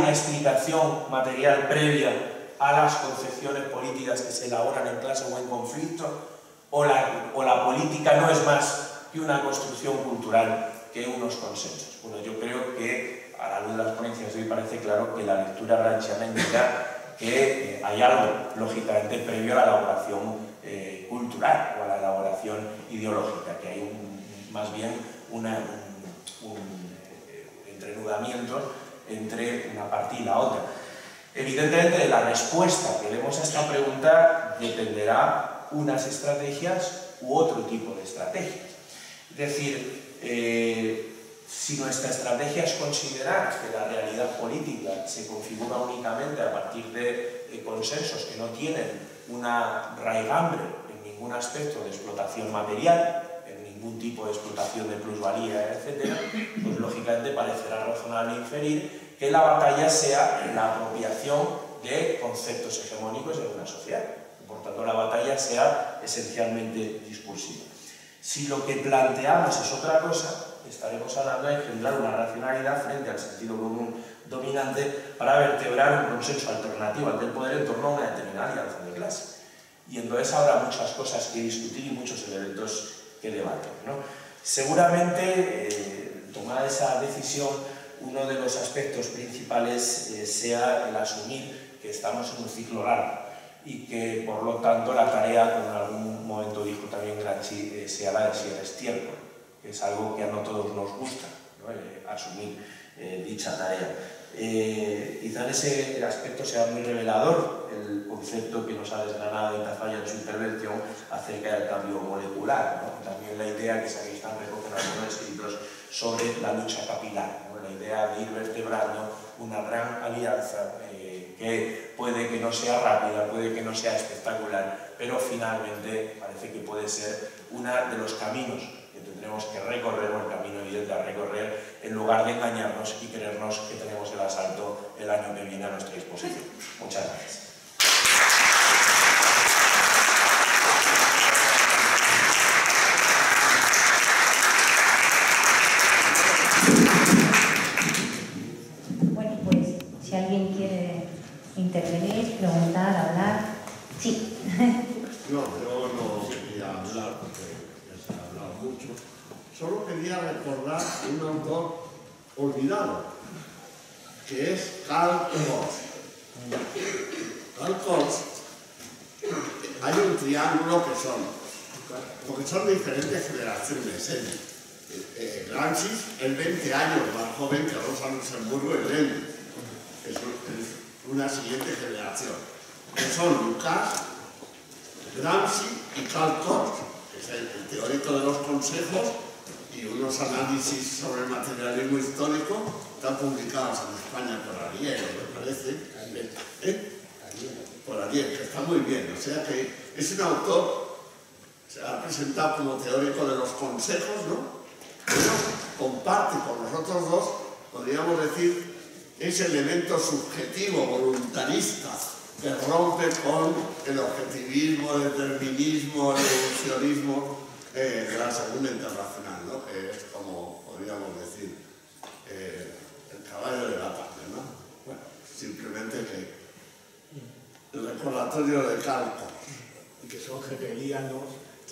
explicación material previa a las concepciones políticas que se elaboran en clase o en conflicto? ¿O la política no es más que una construcción cultural que unos consensos? Bueno, yo creo que a la luz de las ponencias de hoy parece claro que la lectura gramsciana indica que hay algo, lógicamente, previo a la elaboración cultural o a la elaboración ideológica, que hay más bien un entrenudamiento entre una parte y la otra. Evidentemente, de la respuesta que demos a esta pregunta dependerá unas estrategias u otro tipo de estrategias. Es decir, si nuestra estrategia es considerar que la realidad política se configura únicamente a partir de consensos que no tienen una raigambre en ningún aspecto de explotación material, en ningún tipo de explotación de plusvalía, etc., pues lógicamente parecerá razonable inferir que la batalla sea la apropiación de conceptos hegemónicos en una sociedad. Por tanto, la batalla sea esencialmente discursiva. Si lo que planteamos es otra cosa, estaremos hablando de engendrar una racionalidad frente al sentido común dominante para vertebrar un consenso alternativo al del poder en torno a una determinada alianza de clase. Y entonces habrá muchas cosas que discutir y muchos elementos que debatir, ¿no? Seguramente, tomada esa decisión, uno de los aspectos principales sea el asumir que estamos en un ciclo largo y que, por lo tanto, la tarea, como en algún momento dijo también Gramsci, sea la de cierre estiércol, que es algo que a no todos nos gusta, ¿no? Asumir dicha tarea. Quizá en ese aspecto sea muy revelador el concepto que nos ha desgranado Tafalla en su intervención acerca del cambio molecular, ¿no? También la idea que Sacristán recoge en algunos escritos sobre la lucha capilar, ¿no? La idea de ir vertebrando una gran alianza que puede que no sea rápida, puede que no sea espectacular, pero finalmente parece que puede ser uno de los caminos que tendremos que recorrer, o el camino evidente a recorrer, en lugar de engañarnos y creernos que tenemos el asalto el año que viene a nuestra disposición. Muchas gracias. Bueno, pues si alguien quiere intervenir, preguntar, hablar... Sí. No, yo no quería hablar porque ya se ha hablado mucho. Solo quería recordar un autor olvidado, que es Karl Korsch. Karl Korsch, hay un triángulo que son, porque son diferentes generaciones. Gramsci es 20 años más joven que Rosa Luxemburgo y Lenin. Es una siguiente generación, que son Lukács, Gramsci y Karl Korsch, que es el teórico de los consejos, y unos análisis sobre el materialismo histórico están publicados en España por Ariel, me parece. Por Ariel, que está muy bien. O sea que es un autor, se ha presentado como teórico de los consejos, ¿no? Pero comparte con los otros dos, podríamos decir, ese elemento subjetivo, voluntarista, que rompe con el objetivismo, el determinismo, el evolucionismo de la Segunda Internacional, ¿no? Que es como, podríamos decir, el caballo de la tarde, ¿no? Bueno, simplemente que el recordatorio de Karl Korsch. Y que son hegelianos.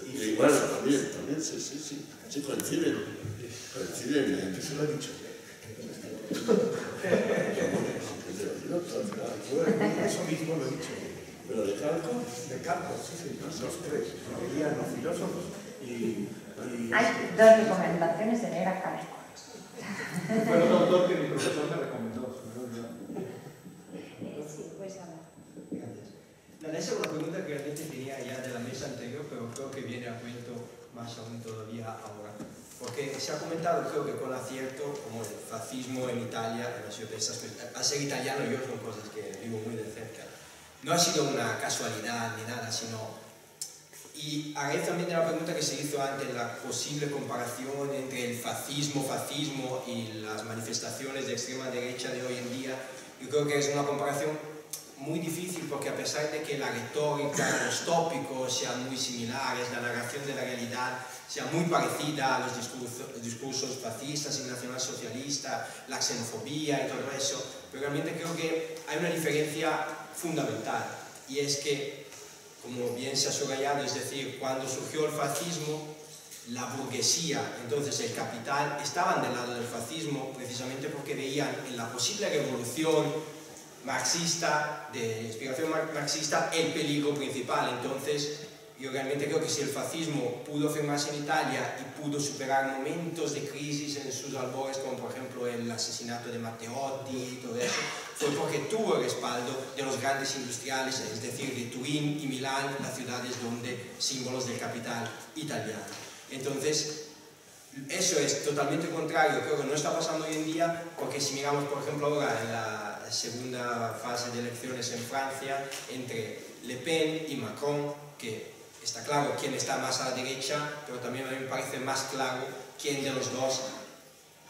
Y bueno, también, sí, coinciden. Eso lo he dicho yo. Eso mismo lo he dicho yo. ¿Pero de Karl Korsch? De Karl Korsch, sí, los tres, hegelianos, filósofos y... Hay dos recomendaciones de leer a Karl Korsch. Fue un autor que mi profesor me recomendó. Sí, puedes hablar. Gracias. Esa es una pregunta que realmente tenía ya de la mesa anterior, pero creo que viene a cuento más aún todavía ahora. Porque se ha comentado, creo que con acierto, como el fascismo en Italia, al ser italiano yo son cosas que vivo muy de cerca. No ha sido una casualidad ni nada, sino... Y a raíz también de la pregunta que se hizo antes, la posible comparación entre el fascismo y las manifestaciones de extrema derecha de hoy en día, yo creo que es una comparación muy difícil porque a pesar de que la retórica, los tópicos sean muy similares, la narración de la realidad sea muy parecida a los discursos fascistas y nacionalsocialistas, la xenofobia y todo eso, pero realmente creo que hay una diferencia fundamental y es que, como bien se ha subrayado, es decir, cuando surgió el fascismo, la burguesía, entonces el capital, estaban del lado del fascismo precisamente porque veían en la posible revolución marxista, de inspiración marxista, el peligro principal. Entonces, yo realmente creo que si el fascismo pudo afirmarse en Italia y pudo superar momentos de crisis en sus albores, como por ejemplo el asesinato de Matteotti y todo eso, fue porque tuvo el respaldo de los grandes industriales, es decir, de Turín y Milán, las ciudades donde símbolos del capital italiano. Entonces, eso es totalmente contrario, creo que no está pasando hoy en día, porque si miramos, por ejemplo, ahora en la segunda fase de elecciones en Francia, entre Le Pen y Macron, que está claro quién está más a la derecha, pero también a mí me parece más claro quién de los dos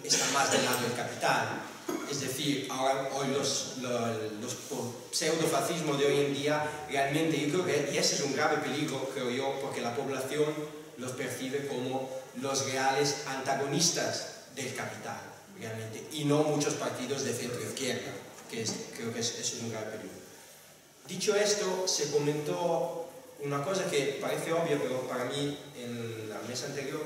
está más del lado del capital. Es decir, ahora, hoy los pseudofascismos de hoy en día, realmente yo creo que, y ese es un grave peligro, creo yo, porque la población los percibe como los reales antagonistas del capital, realmente, y no muchos partidos de centro-izquierda, creo que eso es un grave peligro. Dicho esto, se comentó una cosa que parece obvia, pero para mí en la mesa anterior,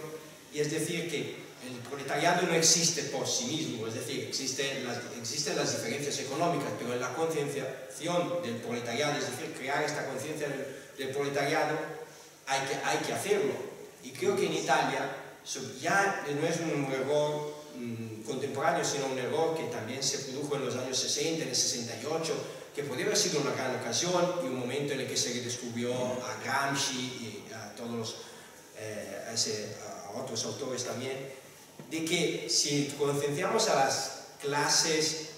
y es decir que el proletariado no existe por sí mismo, es decir, existen las diferencias económicas, pero en la concienciación del proletariado, es decir, crear esta conciencia del proletariado, hay que hacerlo. Y creo que en Italia ya no es un error contemporáneo, sino un error que también se produjo en los años 60, en el 68, que podría haber sido una gran ocasión y un momento en el que se redescubrió a Gramsci y a todos a otros autores también, de que si concienciamos a las clases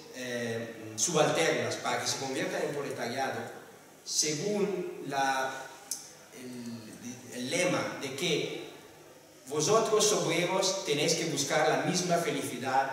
subalternas para que se conviertan en proletariado, según el lema de que vosotros obreros tenéis que buscar la misma felicidad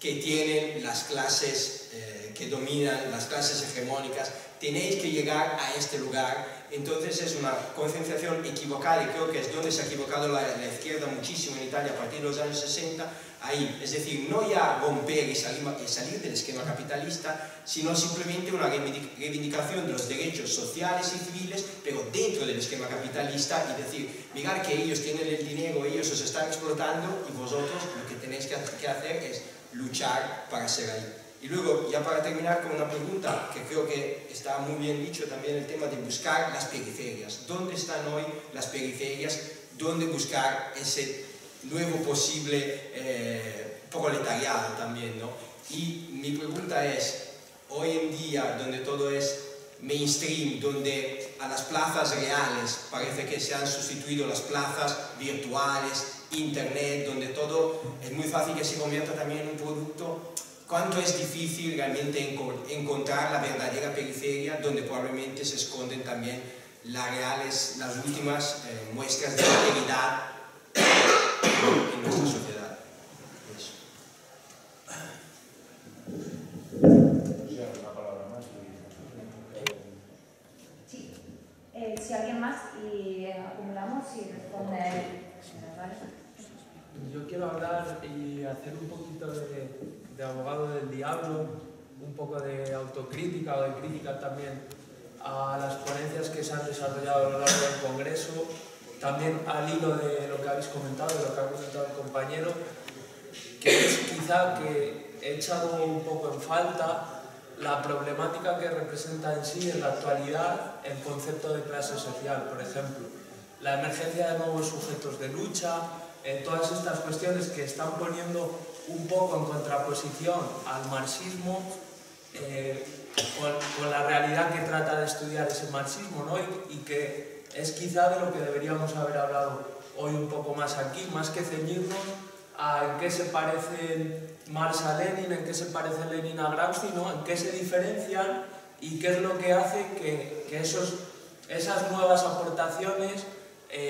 que tienen las clases que dominan, las clases hegemónicas, tenéis que llegar a este lugar. Entonces es una concienciación equivocada y creo que es donde se ha equivocado la izquierda muchísimo en Italia a partir de los años 60, ahí, es decir, no ya romper y salir del esquema capitalista, sino simplemente una reivindicación de los derechos sociales y civiles, pero dentro del esquema capitalista, y decir, mirar que ellos tienen el dinero, ellos os están explotando y vosotros lo que tenéis que hacer es luchar para ser ahí. Y luego, ya para terminar con una pregunta, que creo que está muy bien dicho también, el tema de buscar las periferias. ¿Dónde están hoy las periferias? ¿Dónde buscar ese nuevo posible proletariado también, ¿no? Y mi pregunta es, hoy en día, donde todo es mainstream, donde a las plazas reales parece que se han sustituido las plazas virtuales, internet, donde todo es muy fácil que se convierta también en un producto, ¿cuánto es difícil realmente encontrar la verdadera periferia donde probablemente se esconden también las últimas muestras de alteridad en nuestra sociedad? Eso. Sí, si alguien más y acumulamos y responde. ¿Vale? Yo quiero hablar y hacer un poquito de abogado del diablo, un poco de autocrítica o de crítica también a las ponencias que se han desarrollado a lo largo del Congreso, también al hilo de lo que habéis comentado, de lo que ha comentado el compañero, que es quizá que he echado un poco en falta la problemática que representa en sí en la actualidad el concepto de clase social, por ejemplo, la emergencia de nuevos sujetos de lucha, todas estas cuestiones que están poniendo un poco en contraposición al marxismo con la realidad que trata de estudiar ese marxismo, ¿no? Y que es quizá de lo que deberíamos haber hablado hoy un poco más aquí, más que ceñirnos a en qué se parecen Marx a Lenin, en qué se parece Lenin a Gramsci, ¿no? En qué se diferencian y qué es lo que hace que esas nuevas aportaciones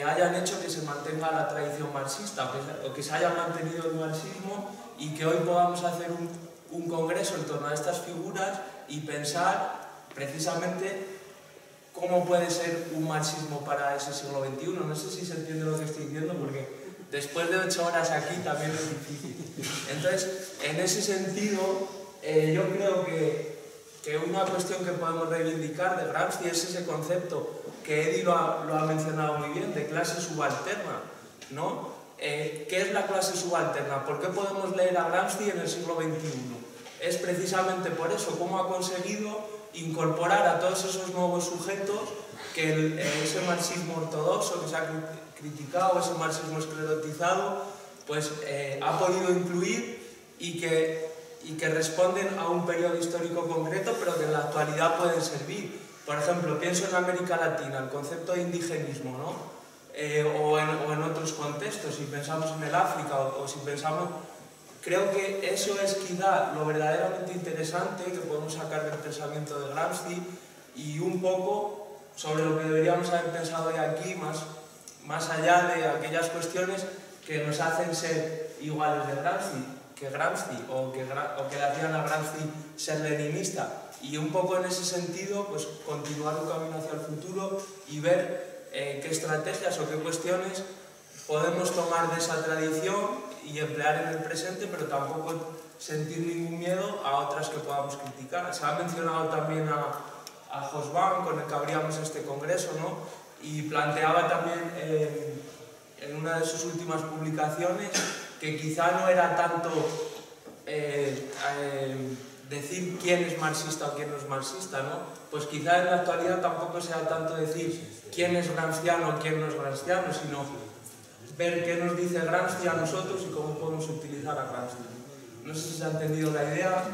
hayan hecho que se mantenga la tradición marxista o que se haya mantenido el marxismo y que hoy podamos hacer un congreso en torno a estas figuras y pensar precisamente cómo puede ser un marxismo para ese siglo XXI. No sé si se entiende lo que estoy diciendo porque después de 8 horas aquí también es difícil. Entonces, en ese sentido, yo creo que una cuestión que podemos reivindicar de Gramsci es ese concepto que Eddie lo ha mencionado muy bien, de clase subalterna, ¿no? ¿Qué es la clase subalterna? ¿Por qué podemos leer a Gramsci en el siglo XXI? Es precisamente por eso, cómo ha conseguido incorporar a todos esos nuevos sujetos que ese marxismo ortodoxo que se ha criticado, ese marxismo esclerotizado, pues ha podido incluir y y que responden a un periodo histórico concreto, pero que en la actualidad pueden servir. Por ejemplo, pienso en América Latina, el concepto de indigenismo, ¿no? O en otros contextos, si pensamos en el África o si pensamos... Creo que eso es quizá lo verdaderamente interesante que podemos sacar del pensamiento de Gramsci y un poco sobre lo que deberíamos haber pensado hoy aquí, más allá de aquellas cuestiones que nos hacen ser iguales de Gramsci o que le hacían a Gramsci ser leninista. Y un poco en ese sentido, pues continuar un camino hacia el futuro y ver qué estrategias o qué cuestiones podemos tomar de esa tradición y emplear en el presente, pero tampoco sentir ningún miedo a otras que podamos criticar. Se ha mencionado también a Hobsbawm, con el que abríamos este congreso, ¿no? Y planteaba también en una de sus últimas publicaciones que quizá no era tanto decir quién es marxista o quién no es marxista, ¿no? Pues quizá en la actualidad tampoco sea tanto decir quién es gramsciano o quién no es gramsciano, sino ver qué nos dice Gramsci a nosotros y cómo podemos utilizar a Gramsci. No sé si se ha entendido la idea,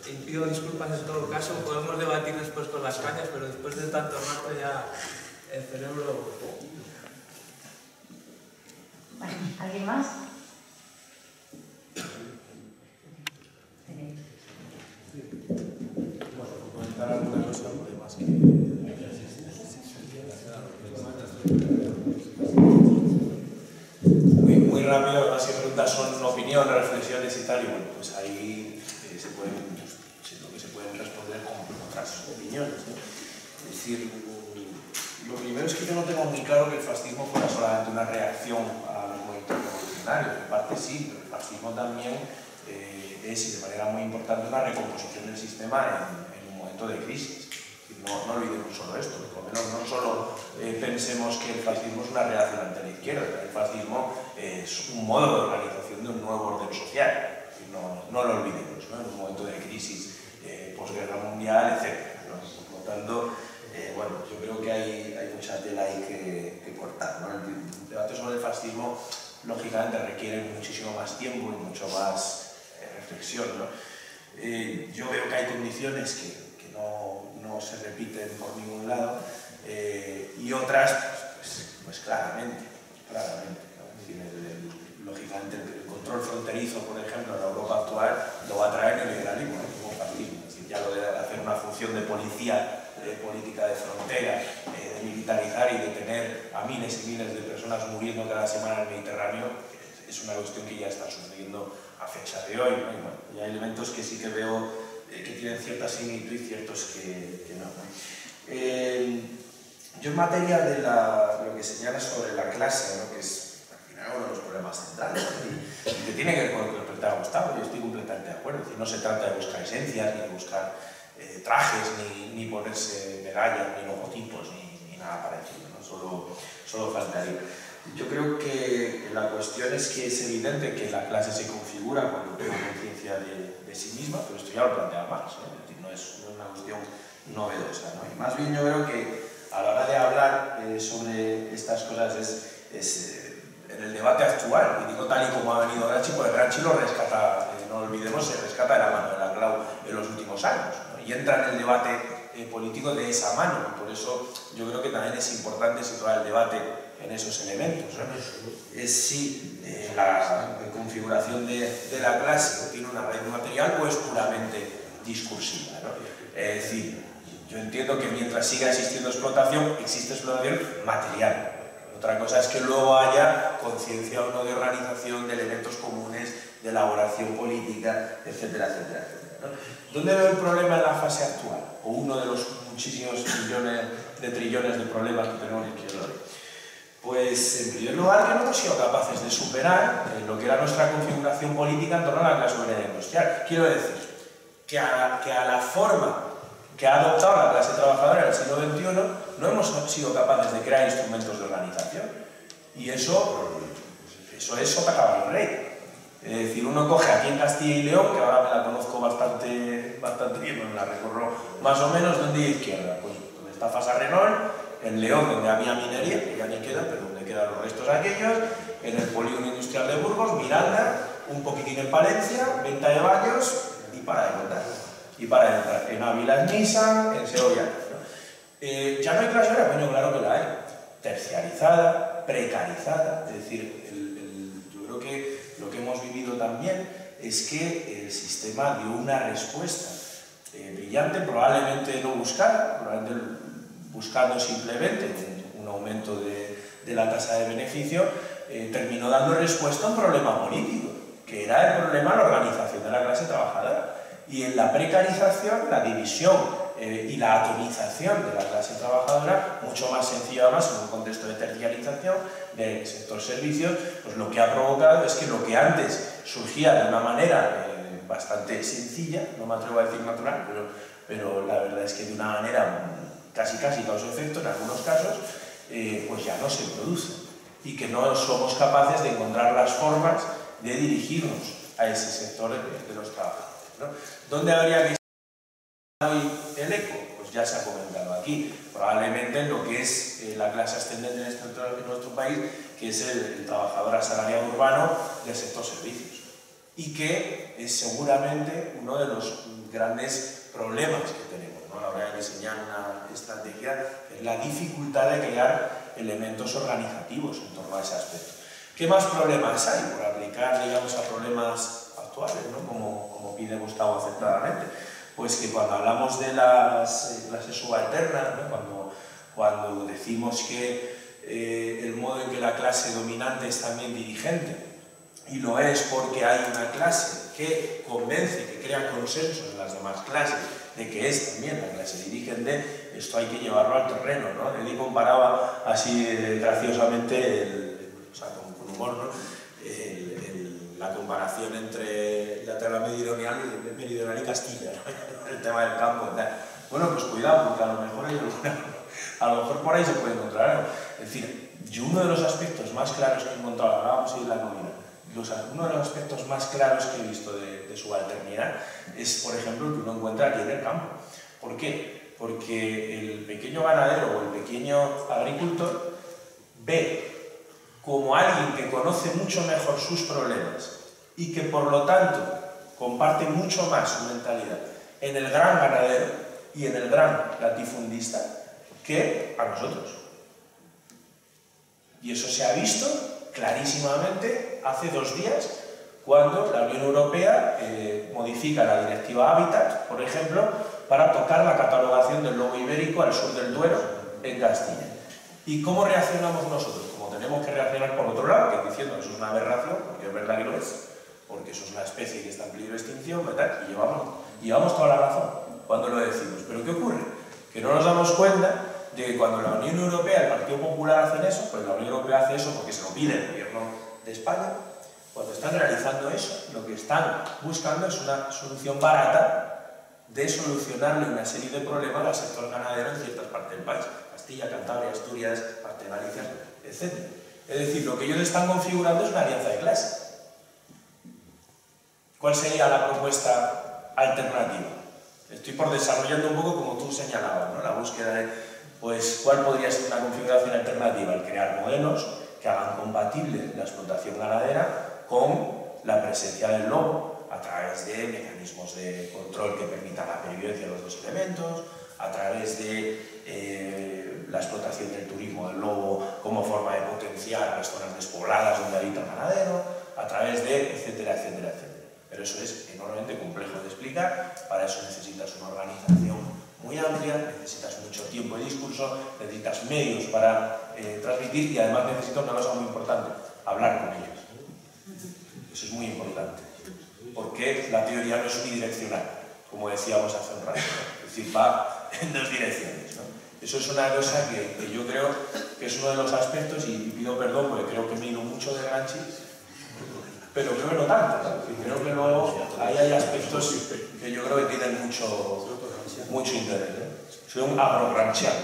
y pido disculpas en todo caso, podemos debatir después con las cañas, pero después de tanto rato ya el cerebro... Vale, ¿alguien más? Bueno, por comentar alguna cosa, además que... Muy rápido, además que preguntas son opinión, reflexiones y tal, y bueno, pues ahí siento que se pueden responder con otras opiniones, ¿no? Es decir, lo primero es que yo no tengo muy claro que el fascismo fuera solamente una reacción a los movimientos revolucionarios, en parte sí, pero el fascismo también es, y de manera muy importante, una recomposición del sistema en un momento de crisis. No olvidemos solo esto, por lo menos no solo pensemos que el fascismo es una reacción ante la izquierda, el fascismo es un modo de organización de un nuevo orden social, no lo olvidemos, ¿no? En un momento de crisis, posguerra mundial, etc., ¿no? Por lo tanto, bueno, yo creo que hay mucha tela ahí que cortar, ¿no? El debate sobre el fascismo, lógicamente, requiere muchísimo más tiempo y mucho más reflexión, ¿no? Yo veo que hay condiciones que no se repiten por ningún lado y otras, pues claramente, ¿no? Es decir, lógicamente el control fronterizo, por ejemplo, en la Europa actual lo va a traer el liberalismo, ¿no? Como fascismo. Es decir, ya lo de hacer una función de policía política de frontera, de militarizar y de tener a miles y miles de personas muriendo cada semana en el Mediterráneo, es una cuestión que ya está sucediendo a fecha de hoy, ¿no? Y bueno, y hay elementos que sí que veo que tienen cierta similitud y ciertos que no, ¿no? Yo en materia de lo que señala sobre la clase, ¿no? Que es al final uno de los problemas centrales, ¿no? Y que tiene que ver con lo que nos planteaba Gustavo, yo estoy completamente de acuerdo. Es decir, no se trata de buscar esencias, ni de buscar trajes, ni ponerse medallas, ni logotipos, ni nada parecido, ¿no? Solo faltaría. Yo creo que la cuestión es que es evidente que la clase se configura cuando toma conciencia de sí misma, pero esto ya lo plantea Marx, ¿no? Es decir, no es una cuestión novedosa, ¿no? Y más bien yo creo que a la hora de hablar sobre estas cosas es en el debate actual, y digo tal y como ha venido Gramsci, porque Gramsci lo rescata, no olvidemos, se rescata de la mano de la Clau en los últimos años, ¿no? Y entra en el debate político de esa mano, y por eso yo creo que también es importante situar el debate en esos elementos, ¿no? Es si la configuración de la clase tiene una raíz material o es puramente discursiva, ¿no? Es decir, yo entiendo que mientras siga existiendo explotación, existe explotación material. Otra cosa es que luego haya conciencia o no de organización, de elementos comunes, de elaboración política, etcétera, etcétera, etcétera, ¿no? ¿Dónde veo el problema en la fase actual? O uno de los muchísimos millones de trillones de problemas que tenemos en la izquierda hoy. Pues, en primer lugar, que no hemos sido capaces de superar lo que era nuestra configuración política en torno a la clase obrera industrial. Quiero decir, que a la forma que ha adoptado la clase trabajadora en el siglo XXI no hemos sido capaces de crear instrumentos de organización. Y eso es sota caballo rey. Es decir, uno coge aquí en Castilla y León, que ahora me la conozco bastante bien, bueno, la recorro más o menos, ¿dónde hay izquierda? Pues donde está Fasa Renault, en León, donde había minería, que ya ni queda, pero donde quedan los restos aquellos, en el polígono industrial de Burgos, Miranda, un poquitín en Palencia, venta de baños, para de contar. Y para de contar. En Ávila es Nissan, en Segovia, ¿no? ¿Ya no hay clase hora? Bueno, claro que la hay. Terciarizada, precarizada, es decir, yo creo que lo que hemos vivido también es que el sistema dio una respuesta brillante, probablemente no buscada, probablemente buscando simplemente un aumento de la tasa de beneficio, terminó dando respuesta a un problema político, que era el problema de la organización de la clase trabajadora. Y en la precarización, la división y la atomización de la clase trabajadora, mucho más sencilla además en un contexto de terciarización del sector servicios, pues lo que ha provocado es que lo que antes surgía de una manera bastante sencilla, no me atrevo a decir natural, pero la verdad es que de una manera casi causa-efecto en algunos casos, pues ya no se produce y que no somos capaces de encontrar las formas de dirigirnos a ese sector de los trabajadores, ¿no? ¿Dónde habría que estar hoy el eco? Pues ya se ha comentado aquí, probablemente en lo que es la clase ascendente en nuestro país, que es el trabajador asalariado urbano del sector servicios, y que es seguramente uno de los grandes problemas que tenemos, ¿no? A la hora de diseñar una estrategia, es la dificultad de crear elementos organizativos en torno a ese aspecto. ¿Qué más problemas hay por aplicar, digamos, a problemas actuales, ¿no? Como pide Gustavo acertadamente? Pues que cuando hablamos de las clases subalternas, ¿no? Cuando decimos que el modo en que la clase dominante es también dirigente, y lo es porque hay una clase que convence, que crea consenso en las demás clases de que es también la clase dirigente, esto hay que llevarlo al terreno, ¿no? Él comparaba así graciosamente, o sea, con humor, ¿no? La comparación entre la tierra meridional y Castilla, ¿no? El tema del campo, ¿no? Bueno, pues cuidado, porque a lo mejor por ahí se puede encontrar, ¿no? Es decir, yo uno de los aspectos más claros que he encontrado, ahora vamos a ir a la nómina, uno de los aspectos más claros que he visto de subalternidad es, por ejemplo, el que uno encuentra aquí en el campo. ¿Por qué? Porque el pequeño ganadero o el pequeño agricultor ve como alguien que conoce mucho mejor sus problemas y que, por lo tanto, comparte mucho más su mentalidad en el gran ganadero y en el gran latifundista que a nosotros. Y eso se ha visto clarísimamente hace 2 días, cuando la Unión Europea modifica la Directiva Hábitat, por ejemplo, para tocar la catalogación del lobo ibérico al sur del Duero, en Castilla. ¿Y cómo reaccionamos nosotros? Como tenemos que reaccionar por otro lado, que diciendo que eso es una aberración, porque es verdad que lo es, porque eso es una especie que está en peligro de extinción, ¿verdad? Y llevamos toda la razón cuando lo decimos. ¿Pero qué ocurre? Que no nos damos cuenta de que cuando la Unión Europea y el Partido Popular hacen eso, pues la Unión Europea hace eso porque se lo pide el gobierno de España, cuando están realizando eso, lo que están buscando es una solución barata de solucionarle una serie de problemas al sector ganadero en ciertas partes del país, Castilla, Cantabria, Asturias, parte de Galicia, etc. Es decir, lo que ellos están configurando es una alianza de clase. ¿Cuál sería la propuesta alternativa? Estoy por desarrollando un poco como tú señalabas, ¿no? La búsqueda de, pues, ¿cuál podría ser una configuración alternativa? El crear modelos que hagan compatible la explotación ganadera con la presencia del lobo a través de mecanismos de control que permitan la pervivencia de los dos elementos, a través de la explotación del turismo del lobo como forma de potenciar las zonas despobladas donde habita el ganadero, a través de etcétera, etcétera, etcétera. Pero eso es enormemente complejo de explicar, para eso necesitas una organización muy amplia, necesitas mucho tiempo de discurso, necesitas medios para transmitir y además necesitas una cosa muy importante, hablar con ellos. Eso es muy importante, porque la teoría no es unidireccional, como decíamos hace un rato, ¿no? Es decir, va en 2 direcciones, ¿no? Eso es una cosa que yo creo que es uno de los aspectos, y pido perdón porque creo que me he ido mucho de ganchi, pero creo que no tanto, ¿no? Creo que luego ahí hay aspectos que yo creo que tienen mucho interés, ¿no? Soy un agrogranchiano.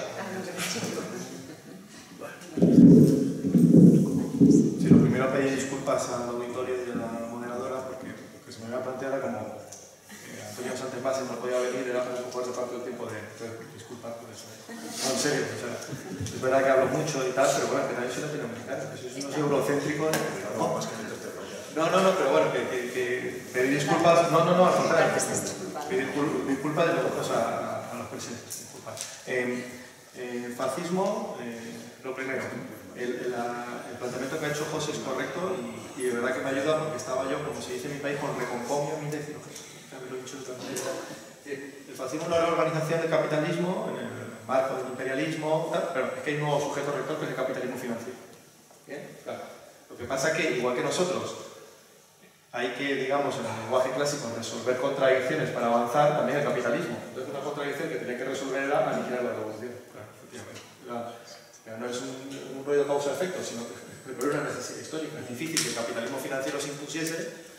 Sí, lo primero pedir disculpas al auditorio y a la moderadora porque lo que se me había planteado era como Antonio Sánchez Mases no podía venir, era un poco esa parte del tiempo de disculpas por eso. No, en serio, o sea, es verdad que hablo mucho y tal, pero bueno, que nadie se lo tiene muy claro, que soy eurocéntrico. No, pero bueno, que pedí disculpas, no, al contrario. Disculpa de los a los presentes. Disculpa. Fascismo, lo primero, el planteamiento que ha hecho José es correcto y de verdad que me ayuda porque estaba yo, como se dice en mi país, con recompomio a mi decir, lo he dicho de otra manera. El fascismo es una reorganización del capitalismo en el marco del imperialismo, pero es que hay un nuevo sujeto rector que es el capitalismo financiero. ¿Bien? Claro. Lo que pasa es que, igual que nosotros, hay que, digamos, en el lenguaje clásico, resolver contradicciones para avanzar, también el capitalismo. Entonces, una contradicción que tenía que resolver era aniquilar la revolución. Claro, efectivamente. Pero no es un rollo causa-efecto, sino que es una necesidad histórica. Es difícil que el capitalismo financiero se impusiese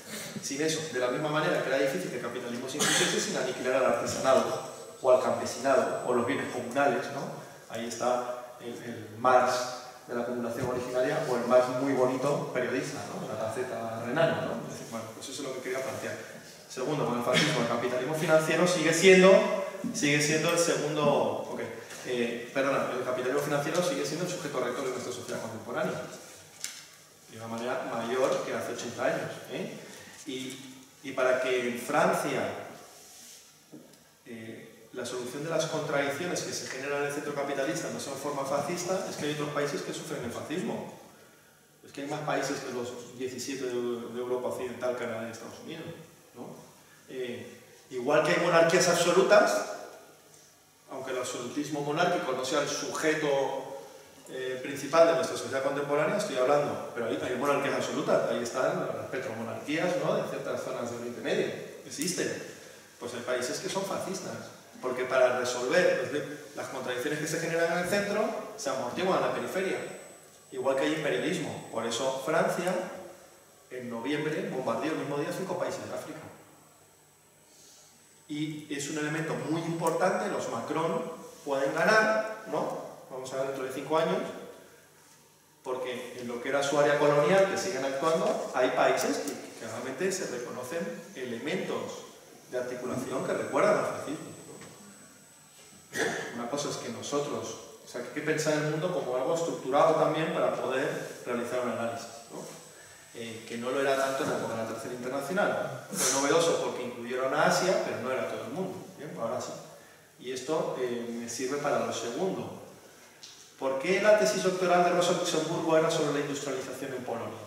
sin eso. De la misma manera que era difícil que el capitalismo se impusiese sin aniquilar al artesanado o al campesinado o los bienes comunales, ¿no? Ahí está el Marx de la acumulación originaria o el Marx muy bonito periodista, ¿no? La Gaceta Renana, ¿no? Es decir, bueno, pues eso es lo que quería plantear. Segundo, con el fascismo, el capitalismo financiero sigue siendo el segundo... el capitalismo financiero sigue siendo el sujeto rector de nuestra sociedad contemporánea. De una manera mayor que hace 80 años. Y para que en Francia la solución de las contradicciones que se generan en el centro capitalista no sea en forma fascista, es que hay otros países que sufren el fascismo. Es que hay más países que los 17 de Europa Occidental, Canadá y Estados Unidos, ¿no? Igual que hay monarquías absolutas, aunque el absolutismo monárquico no sea el sujeto principal de nuestra sociedad contemporánea, estoy hablando, pero hay monarquías absolutas, ahí están las petromonarquías, ¿no? De ciertas zonas del Oriente Medio, existen. Pues hay países que son fascistas, porque para resolver las contradicciones que se generan en el centro, se amortiguan en la periferia, igual que hay imperialismo. Por eso Francia, en noviembre, bombardeó el mismo día 5 países de África. Y es un elemento muy importante, los Macron pueden ganar, ¿no? Vamos a ver dentro de 5 años, porque en lo que era su área colonial, que siguen actuando, hay países que realmente se reconocen elementos de articulación que recuerdan al fascismo. Una cosa es que nosotros, o sea, que hay que pensar el mundo como algo estructurado también para poder realizar un análisis, ¿no? Que no lo era tanto en la época de la Tercera Internacional. Fue novedoso porque incluyeron a Asia, pero no era todo el mundo. Bien, ahora sí. Y esto me sirve para lo segundo. ¿Por qué la tesis doctoral de Rosa Luxemburgo era sobre la industrialización en Polonia?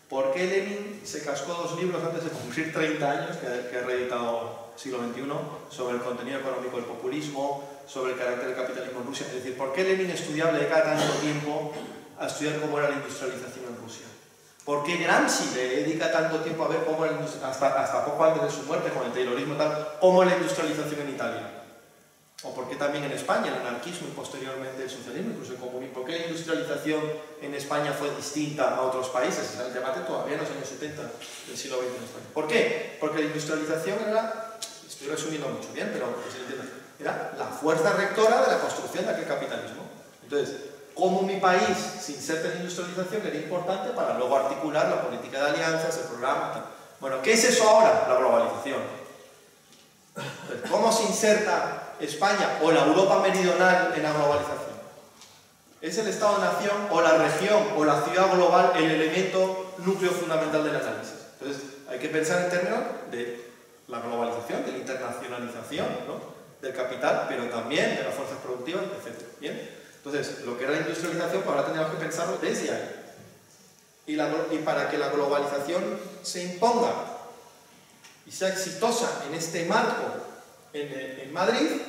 ¿Por qué Lenin se cascó 2 libros antes de cumplir 30 años, que ha reeditado Siglo XXI, sobre el contenido económico del populismo, sobre el carácter del capitalismo en Rusia? Es decir, ¿por qué Lenin estudiaba, le dedica tanto tiempo a estudiar cómo era la industrialización en Rusia? ¿Por qué Gramsci le dedica tanto tiempo a ver cómo era hasta poco antes de su muerte, con el taylorismo y tal, cómo era la industrialización en Italia? ¿O por qué también en España, el anarquismo y posteriormente el socialismo, incluso el comunismo? ¿Por qué la industrialización en España fue distinta a otros países? Es el debate todavía en los años 70 del siglo XX en España. ¿Por qué? Porque la industrialización era, estoy resumiendo mucho bien, pero que se entienda, era la fuerza rectora de la construcción de aquel capitalismo. Entonces, ¿cómo mi país, sin ser de industrialización, era importante para luego articular la política de alianzas, el programa, tal? Bueno, ¿qué es eso ahora? La globalización. Entonces, ¿cómo se inserta España o la Europa meridional en la globalización? ¿Es el Estado-nación o la región o la ciudad global el elemento núcleo fundamental del análisis? Entonces, hay que pensar en términos de la globalización, de la internacionalización, ¿no? Del capital, pero también de las fuerzas productivas, etc. ¿Bien? Entonces, lo que era la industrialización, pues ahora tenemos que pensarlo desde ahí. Y para que la globalización se imponga y sea exitosa en este marco en Madrid,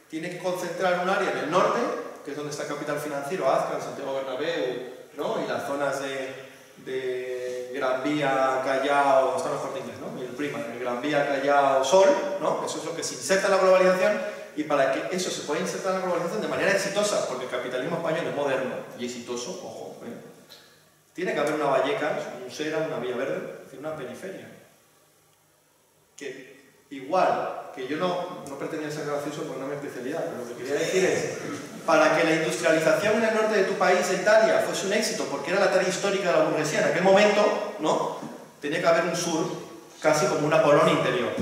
tiene que concentrar un área en el norte, que es donde está el capital financiero, Azcar, Santiago Bernabéu, ¿no? Y las zonas de Gran Vía, Callao, está mejor de inglés, ¿no? Y el prima, el Gran Vía, Callao, Sol, ¿no? Eso es lo que se inserta en la globalización, y para que eso se pueda insertar en la globalización de manera exitosa, porque el capitalismo español es moderno y exitoso, ojo, tiene que haber una Vallecas, un Sera, una Vía Verde, es decir, una periferia. Que igual, que yo no pretendía ser gracioso por una especialidad, pero lo que quería decir es, para que la industrialización en el norte de tu país, en Italia, fuese un éxito, porque era la tarea histórica de la burguesía en aquel momento, ¿no? Tenía que haber un sur, casi como una colonia interior,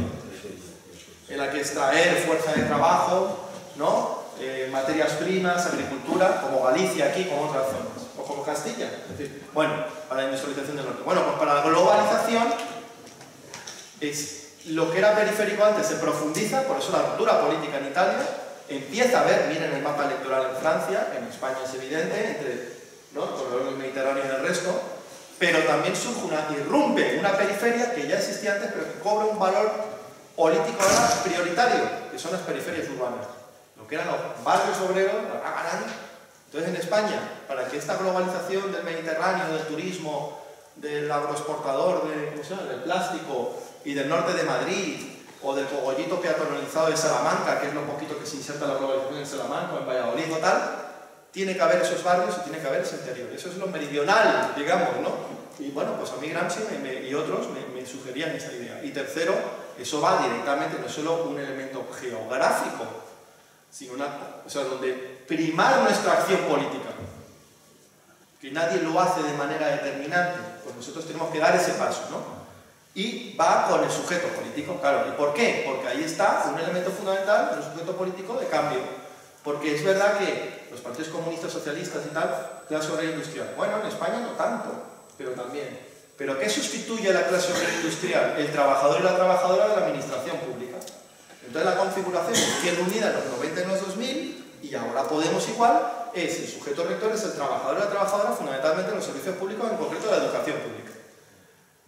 en la que extraer fuerza de trabajo, ¿no? Materias primas, agricultura, como Galicia aquí, como otras zonas, o como Castilla. Es decir, bueno, para la industrialización del norte. Bueno, pues para la globalización lo que era periférico antes se profundiza, por eso la ruptura política en Italia empieza a ver, miren el mapa electoral en Francia, en España es evidente, entre, ¿no?, el corredor mediterráneo y el resto, pero también surge irrumpe una periferia que ya existía antes, pero que cobra un valor político ahora prioritario, que son las periferias urbanas, lo que eran los barrios obreros, entonces en España, para que esta globalización del Mediterráneo, del turismo, del agroexportador, del plástico y del norte de Madrid, o del cogollito peatonalizado de Salamanca, que es lo poquito que se inserta la globalización en Salamanca o en Valladolid o tal, tiene que haber esos barrios y tiene que haber ese interior. Eso es lo meridional, digamos, ¿no? Y bueno, pues a mí Gramsci y otros me sugerían esa idea. Y tercero, eso va directamente, no es solo un elemento geográfico, sino donde primar nuestra acción política, que nadie lo hace de manera determinante, pues nosotros tenemos que dar ese paso, ¿no? Y va con el sujeto político, claro. ¿Y por qué? Porque ahí está un elemento fundamental del sujeto político de cambio. Porque es verdad que los partidos comunistas, socialistas y tal, clase obrera industrial. Bueno, en España no tanto, pero también. ¿Pero qué sustituye a la clase obrera industrial? El trabajador y la trabajadora de la administración pública. Entonces la configuración de Izquierda Unida en los 90 y en los 2000, y ahora Podemos igual, es el sujeto rector, es el trabajador y la trabajadora, fundamentalmente en los servicios públicos, en concreto la educación pública.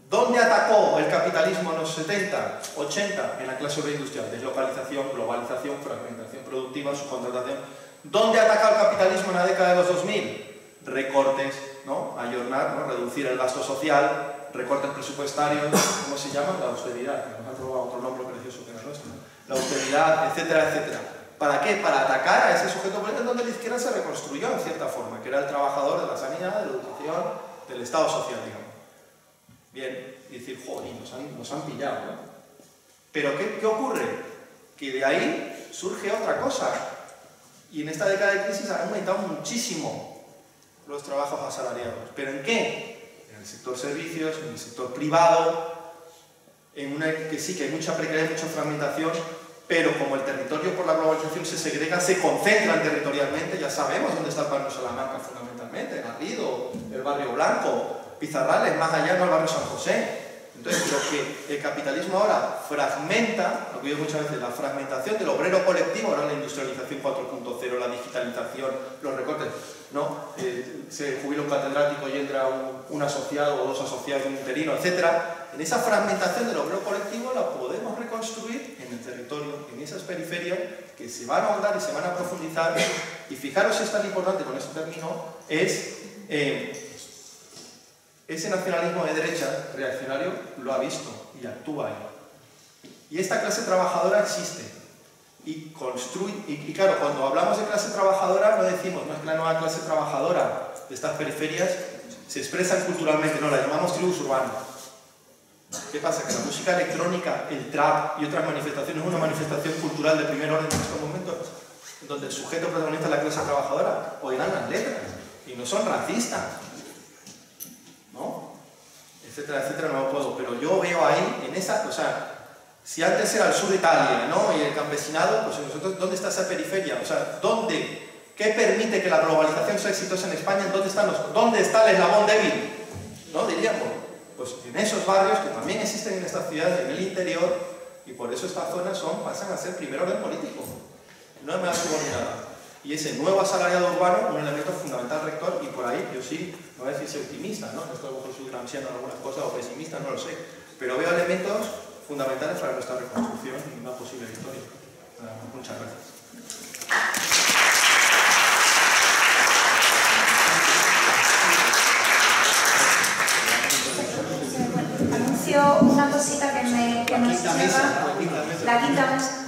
¿Dónde atacó el capitalismo en los 70, 80? En la clase obrera industrial. Deslocalización, globalización, fragmentación productiva, subcontratación. ¿Dónde ha atacado el capitalismo en la década de los 2000? Recortes, ¿no? Ayornar, ¿no? Reducir el gasto social, recortes presupuestarios, ¿cómo se llama? La austeridad, que nos ha robado otro nombre precioso que era nuestro. La austeridad, etcétera, etcétera. ¿Para qué? Para atacar a ese sujeto político donde la izquierda se reconstruyó en cierta forma, que era el trabajador de la sanidad, de la educación, del Estado social, digamos. Bien, y decir, joder, nos han pillado, ¿no? Pero ¿qué ocurre? Que de ahí surge otra cosa. Y en esta década de crisis han aumentado muchísimo los trabajos asalariados. ¿Pero en qué? En el sector servicios, en el sector privado, en una que sí que hay mucha precariedad, mucha fragmentación, pero como el territorio por la globalización se segrega, se concentran territorialmente, ya sabemos dónde está el barrio Salamanca fundamentalmente, Garrido, el barrio Blanco, Pizarrales, más allá no el barrio San José. Entonces, lo que el capitalismo ahora fragmenta, lo que digo muchas veces, la fragmentación del obrero colectivo, ahora la industrialización 4.0, la digitalización, los recortes, ¿no? Se jubila un catedrático y entra un asociado o dos asociados, un interino, etc. En esa fragmentación del obrero colectivo la podemos reconstruir en el territorio, en esas periferias que se van a ahondar y se van a profundizar. Y fijaros si es tan importante, con esto termino, es ese nacionalismo de derecha reaccionario lo ha visto y actúa ahí. Y esta clase trabajadora existe y construye, y claro, cuando hablamos de clase trabajadora no decimos, no es que la nueva clase trabajadora de estas periferias se expresan culturalmente, no, la llamamos tribus urbanas. ¿Qué pasa? Que la música electrónica, el trap y otras manifestaciones es una manifestación cultural de primer orden en estos momentos, donde el sujeto protagonista es la clase trabajadora, oirán las letras y no son racistas, ¿no? Etcétera, etcétera, no lo puedo, pero yo veo ahí, en esa, o sea, si antes era el sur de Italia, ¿no? Y el campesinado, pues nosotros, ¿dónde está esa periferia? O sea, ¿dónde? ¿Qué permite que la globalización sea exitosa en España? ¿Dónde está el eslabón débil? ¿No? Diríamos, pues en esos barrios que también existen en estas ciudades, en el interior, y por eso estas zonas pasan a ser primer orden político, no es más subordinada. Y ese nuevo asalariado urbano, un elemento fundamental rector, y por ahí yo sí, no voy a decir ser optimista, ¿no? Esto a lo mejor soy gramsciano en algunas cosas, o pesimista, no lo sé, pero veo elementos fundamentales para nuestra reconstrucción y una posible victoria. Muchas gracias. Anuncio una cosita que nos llega, la quinta mesa.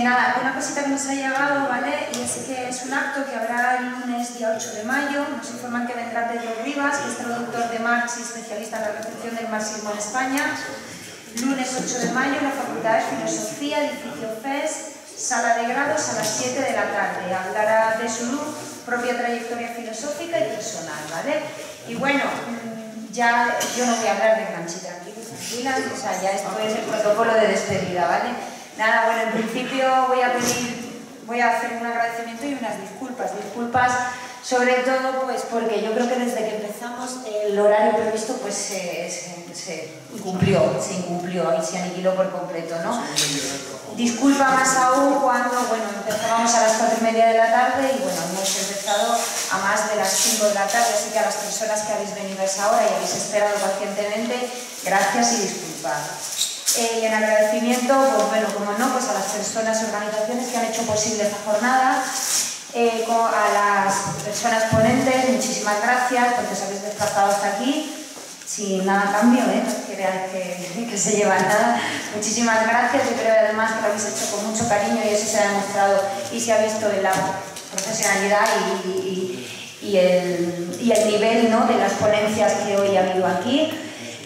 Nada, una cosita que nos ha llegado, ¿vale? Y es que es un acto que habrá el lunes día 8 de mayo. Nos informan que vendrá Pedro Rivas, que es traductor de Marx y especialista en la recepción del marxismo en España. Lunes 8 de mayo en la Facultad de Filosofía, edificio FES, sala de grados a las 7 de la tarde. Hablará de su propia trayectoria filosófica y personal, ¿vale? Y bueno, ya yo no voy a hablar de Gramsci, tranquilas, o sea, ya esto es el protocolo de despedida, ¿vale? Nada, bueno, en principio voy a hacer un agradecimiento y unas disculpas Sobre todo pues porque yo creo que desde que empezamos el horario previsto pues se incumplió y se aniquiló por completo, ¿no? Disculpa más aún cuando, bueno, empezábamos a las 4:30 de la tarde y bueno, hemos empezado a más de las 5 de la tarde, así que a las personas que habéis venido a esa hora y habéis esperado pacientemente, gracias y disculpad. Y en agradecimiento, pues bueno, como no, pues a las personas y organizaciones que han hecho posible esta jornada, a las personas ponentes, muchísimas gracias porque os habéis desplazado hasta aquí sin nada a cambio, no que veáis que se lleva nada. Muchísimas gracias, yo creo además que lo habéis hecho con mucho cariño y eso se ha demostrado y se ha visto en la profesionalidad y el nivel, ¿no?, de las ponencias que hoy ha habido aquí.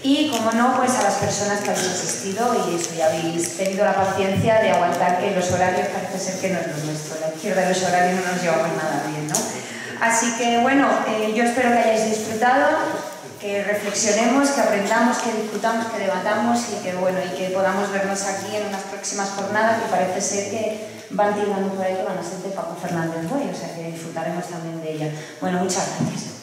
Y, como no, pues a las personas que habéis asistido y eso, ya habéis tenido la paciencia de aguantar que los horarios parece ser que no es lo nuestro. La izquierda de los horarios no nos llevamos nada bien, ¿no? Así que, bueno, yo espero que hayáis disfrutado, que reflexionemos, que aprendamos, que disfrutamos, que debatamos y que, bueno, y que podamos vernos aquí en unas próximas jornadas que parece ser que van tirando por ahí que van a ser de Paco Fernández Boy, o sea que disfrutaremos también de ella. Bueno, muchas gracias.